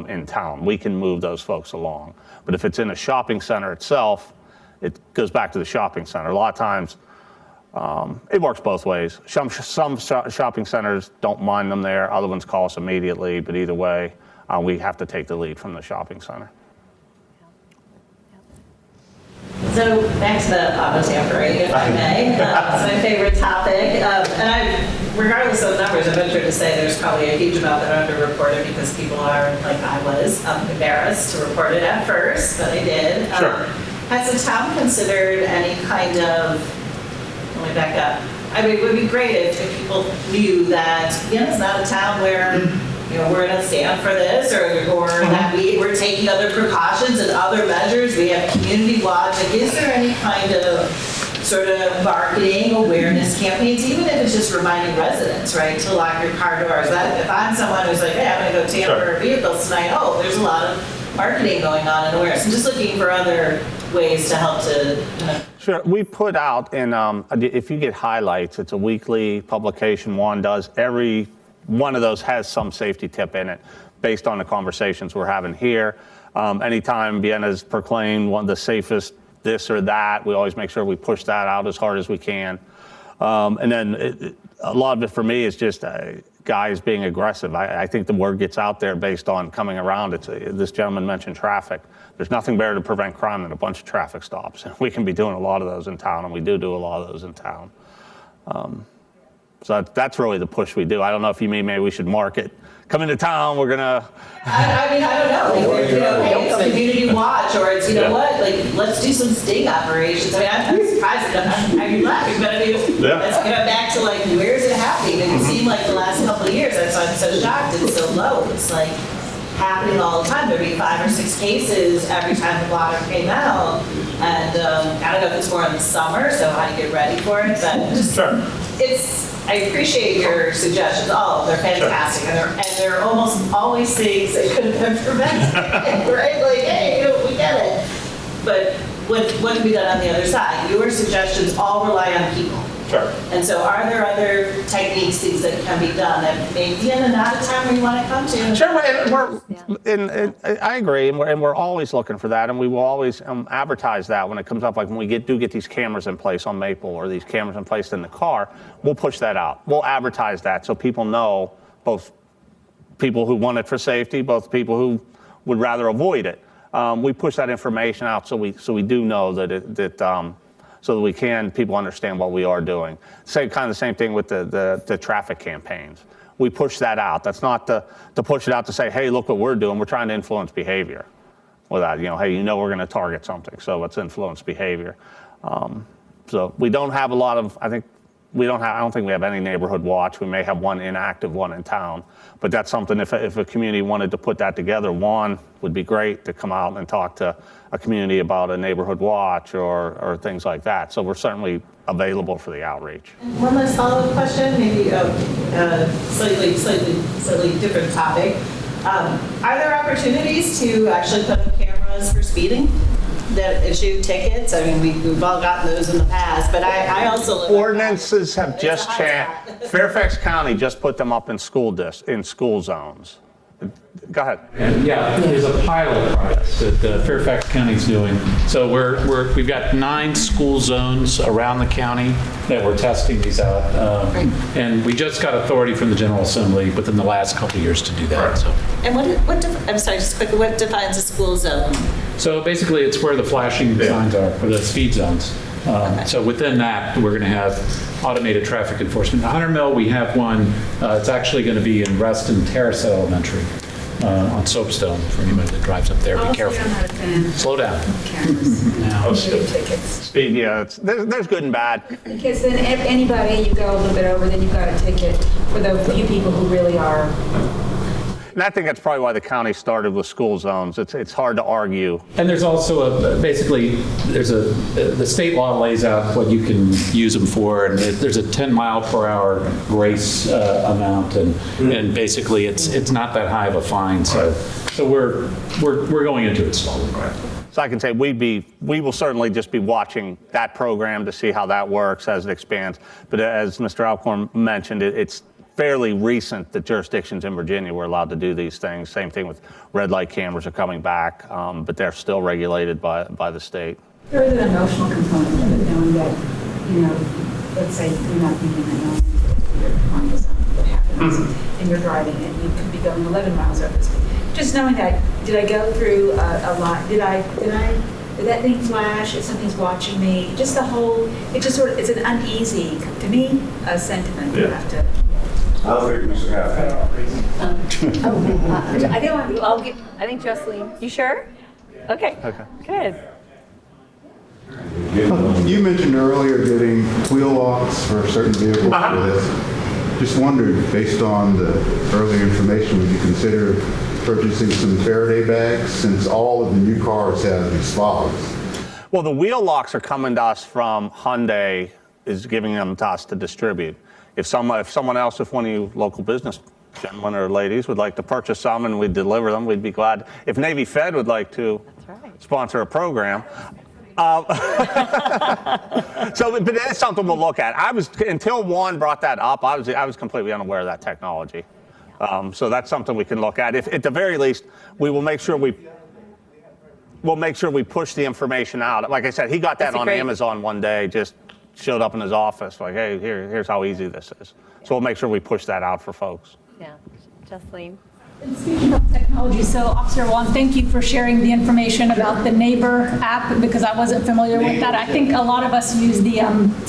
in town. We can move those folks along. But if it's in a shopping center itself, it goes back to the shopping center. A lot of times, it works both ways. Some shopping centers don't mind them there. Other ones call us immediately. But either way, we have to take the lead from the shopping center. So back to the auto tampering, if I may. It's my favorite topic. And regardless of the numbers, I venture to say there's probably a huge amount that are underreported because people are, like I was, embarrassed to report it at first, but I did. Sure. Has the town considered any kind of, let me back up. I mean, it would be great if people knew that Vienna's not a town where we're gonna stand for this, or that we're taking other precautions and other measures. We have community watch. Like, is there any kind of sort of marketing awareness campaigns, even if it's just reminding residents, right, to lock your car doors? That if I'm someone who's like, hey, I'm gonna go tamper vehicles tonight, oh, there's a lot of marketing going on and awareness. I'm just looking for other ways to help to. Sure. We put out in, if you get highlights, it's a weekly publication. Every one of those has some safety tip in it based on the conversations we're having here. Anytime Vienna's proclaimed one of the safest this or that, we always make sure we push that out as hard as we can. And then a lot of it for me is just guys being aggressive. I think the word gets out there based on coming around. This gentleman mentioned traffic. There's nothing better to prevent crime than a bunch of traffic stops. We can be doing a lot of those in town, and we do a lot of those in town. So that's really the push we do. I don't know if you mean maybe we should market. Come into town, we're gonna. I mean, I don't know. Like, it's community watch, or it's, what, like, let's do some sting operations. I mean, I'm surprised that I'm laughing, but I mean, let's get back to, like, where is it happening? And it seemed like the last couple of years, that's why I'm so shocked it's so low. It's like happening all the time. There'd be 5 or 6 cases every time the blotter came out. And I don't know if it's more in the summer, so how do you get ready for it? But just, I appreciate your suggestions. Oh, they're fantastic. And they're almost always things that could have been prevented, right? Like, hey, we get it. But what can be done on the other side? Your suggestions all rely on people. Sure. And so are there other techniques, things that can be done that maybe in another time we want to come to? Sure, I agree, and we're always looking for that, and we will always advertise that when it comes up. Like when we do get these cameras in place on Maple or these cameras in place in the car, we'll push that out. We'll advertise that so people know, both people who want it for safety, both people who would rather avoid it. We push that information out so we do know that so that people understand what we are doing. Kind of the same thing with the traffic campaigns. We push that out. That's not to push it out to say, hey, look what we're doing. We're trying to influence behavior. Without, hey, we're going to target something, so let's influence behavior. So we don't have a lot of, I don't think we have any neighborhood watch. We may have one inactive one in town, but that's something if a community wanted to put that together, one would be great to come out and talk to a community about a neighborhood watch or things like that. So we're certainly available for the outreach. One last follow-up question, maybe slightly different topic. Are there opportunities to actually put up cameras for speeding that issue tickets? I mean, we've all gotten those in the past, but I also live ordinances have just changed. Fairfax County just put them up in school zones. Go ahead. And there's a pilot project that Fairfax County's doing. So we've got 9 school zones around the county that we're testing these out. And we just got authority from the General Assembly within the last couple of years to do that. So. And I'm sorry, just quickly, what defines a school zone? So basically it's where the flashing signs are, or the speed zones. So within that, we're going to have automated traffic enforcement. In Hunter Mill, we have one. It's actually going to be in Reston Terrace Elementary on Soapstone. For anybody that drives up there, be careful. Slow down. Speed, there's good and bad. Because then if anybody, you go a little bit over, then you've got a ticket for the few people who really are. And I think that's probably why the county started with school zones. It's hard to argue. And there's also the state law lays out what you can use them for, and there's a 10-mile-per-hour grace amount, and basically it's not that high of a fine. So we're going into it slowly. So I can say we will certainly just be watching that program to see how that works as it expands. But as Mr. Alcorn mentioned, it's fairly recent that jurisdictions in Virginia were allowed to do these things. Same thing with red light cameras are coming back, but they're still regulated by the state. There is an emotional component of it, knowing that, let's say you're not thinking that you're on the zone, what happens, and you're driving and you could be going 11 miles over the speed. Just knowing that, did I go through a lot? Did that thing flash? If something's watching me, just the whole, it's an uneasy, to me, sentiment. You have to. I don't think we should have that. I think Jocelyn, you sure? Okay. Good. You mentioned earlier getting wheel locks for certain vehicles for this. just wondered, based on the earlier information, would you consider purchasing some Faraday bags since all of the new cars have these fogs? Well, the wheel locks are coming to us from Hyundai, is giving them to us to distribute. If one of you local business gentlemen or ladies would like to purchase some and we'd deliver them, we'd be glad. If Navy Fed would like to sponsor a program. But it's something we'll look at. Until Juan brought that up, I was completely unaware of that technology. So that's something we can look at. If at the very least, we will make sure we push the information out. Like I said, he got that on Amazon one day, just showed up in his office like, hey, here's how easy this is. So we'll make sure we push that out for folks. Yeah, Jocelyn. And speaking of technology, so Officer Juan, thank you for sharing the information about the Neighbor app, because I wasn't familiar with that. I think a lot of us use the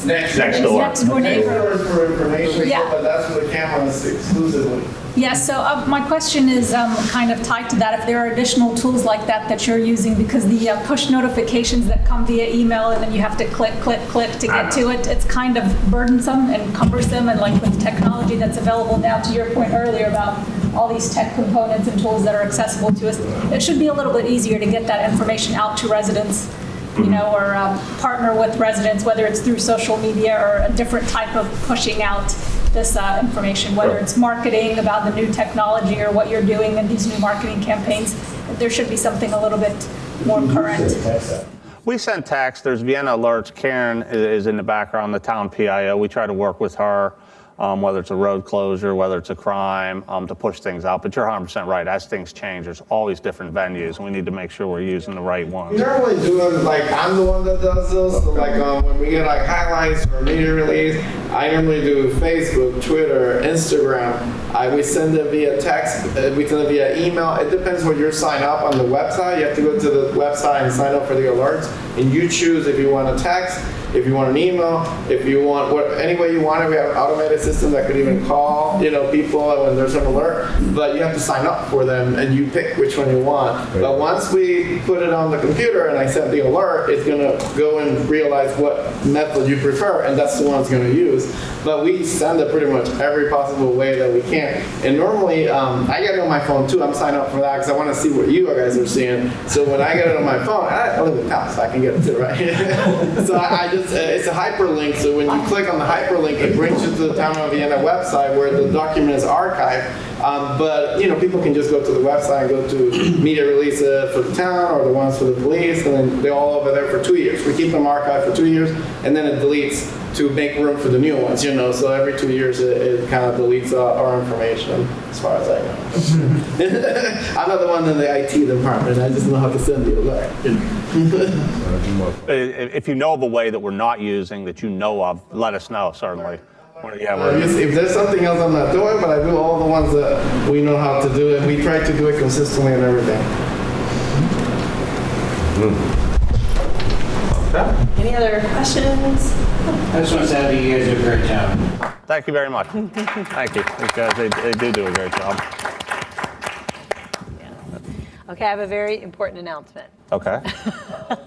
Next door neighbor. for information, Yeah. but that's for the cameras exclusively. Yes, so my question is kind of tied to that. If there are additional tools like that you're using, because the push notifications that come via email and then you have to click to get to it, it's kind of burdensome and cumbersome. And like with technology that's available now, to your point earlier about all these tech components and tools that are accessible to us, it should be a little bit easier to get that information out to residents, or partner with residents, whether it's through social media or a different type of pushing out this information, whether it's marketing about the new technology or what you're doing in these new marketing campaigns. There should be something a little bit more current. We send text. There's Vienna alerts. Karen is in the background, the town PIO. We try to work with her, whether it's a road closure, whether it's a crime, to push things out. But you're 100% right. As things change, there's always different venues, and we need to make sure we're using the right ones. We normally do it, I'm the one that does those. So when we get highlights or media release, I normally do Facebook, Twitter, Instagram. We send it via text, we send it via email. It depends when you sign up on the website. You have to go to the website and sign up for the alerts, and you choose if you want a text, if you want an email, if you want any way you want it. We have an automated system that could even call people when there's an alert, but you have to sign up for them and you pick which one you want. Right. But once we put it on the computer and I set the alert, it's going to go and realize what method you prefer, and that's the one it's going to use. But we send it pretty much every possible way that we can. And normally, I get it on my phone too. I'm signed up for that because I want to see what you guys are seeing. So when I get it on my phone, I live in town, so I can get it too, right? So it's a hyperlink. So when you click on the hyperlink, it brings you to the Town of Vienna website where the document is archived. But people can just go to the website and go to media release for the town or the ones for the police, and then they're all over there for 2 years. We keep them archived for 2 years, and then it deletes to make room for the new ones. So every 2 years it kind of deletes our information, as far as I know. I'm not the one in the IT department. I just know how to send the alert. If you know of a way that we're not using that you know of, let us know, certainly. If there's something else I'm not doing, but I do all the ones that we know how to do, and we try to do it consistently and everything. Okay. Any other questions? I just want to say you guys do a great job. Thank you very much. Thank you. These guys, they do a great job. Okay, I have a very important announcement. Okay.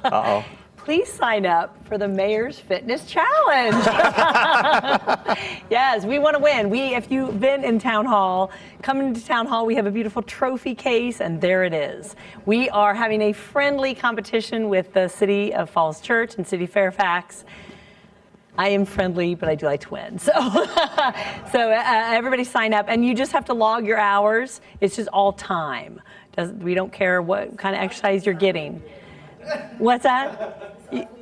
Uh-oh. Please sign up for the Mayor's Fitness Challenge. Yes, we want to win. If you've been in Town Hall, come into Town Hall, we have a beautiful trophy case, and there it is. We are having a friendly competition with the City of Falls Church and City Fairfax. I am friendly, but I do like to win. So, everybody sign up, and you just have to log your hours. It's just all time. We don't care what kind of exercise you're getting. What's that?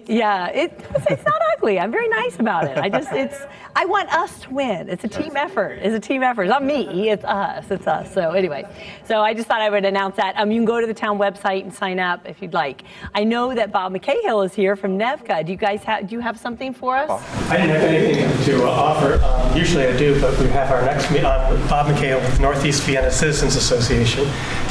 Yeah, it's not ugly. I'm very nice about it. I want us to win. It's a team effort. It's not me. It's us. So anyway, I just thought I would announce that. You can go to the town website and sign up if you'd like. I know that Bob McCahill is here from NEVCA. Do you have something for us? I didn't have anything to offer. Usually I do, but we have our next meeting with Bob McCahill with Northeast Vienna Citizens Association,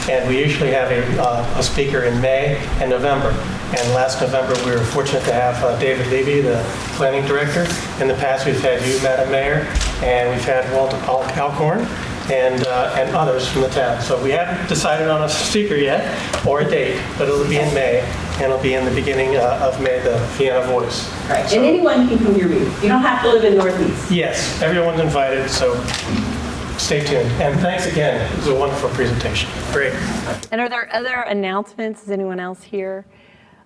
and we usually have a speaker in May and November. And last November we were fortunate to have David Levy, the planning director. In the past we've had you, Madam Mayor, and we've had Walter Alcorn and others from the town. So we haven't decided on a speaker yet or a date, but it'll be in May. and it'll be in the beginning of May, the Vienna Voice. Right. And anyone can come hear me. You don't have to live in Northeast. Yes, everyone's invited, so stay tuned. And thanks again. It was a wonderful presentation. Great. And are there other announcements? Is anyone else here?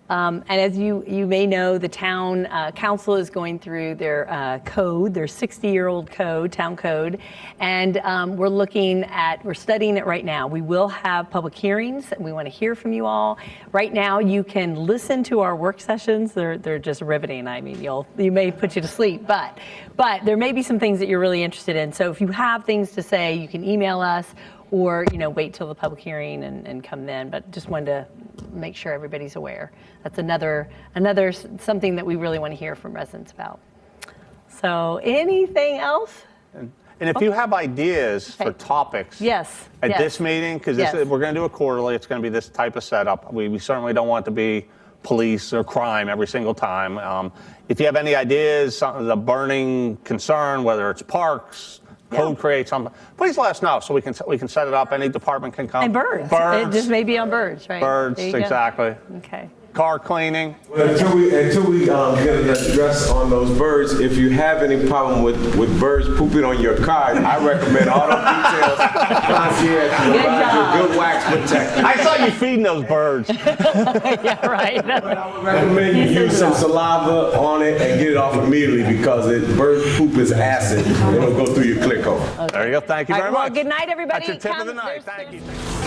And as you may know, the town council is going through their code, their 60-year-old code, town code, and we're studying it right now. We will have public hearings, and we want to hear from you all. Right now, you can listen to our work sessions. They're just riveting. I mean, you may put you to sleep, but there may be some things that you're really interested in. So if you have things to say, you can email us, or wait till the public hearing and come then. But just wanted to make sure everybody's aware. That's another something that we really want to hear from residents about. So anything else? And if you have ideas for topics Yes. at this meeting, because we're going to do it quarterly, it's going to be this type of setup. We certainly don't want it to be police or crime every single time. If you have any ideas, something, a burning concern, whether it's parks, code create something, please let us know so we can set it up. Any department can come. And birds. It just may be on birds, right? Birds, There you go. exactly. Okay. Car cleaning. Well, until we get an address on those birds, if you have any problem with birds pooping on your car, I recommend all those details. Concierge can provide you a good wax protector. I saw you feeding those birds. Yeah, right. I recommend you use some saliva on it and get it off immediately because bird poop is acid. It'll go through your clear coat. There you go. Thank you All very right, well, much. good night, everybody. That's your tip of Come- the night. there's- Thank you.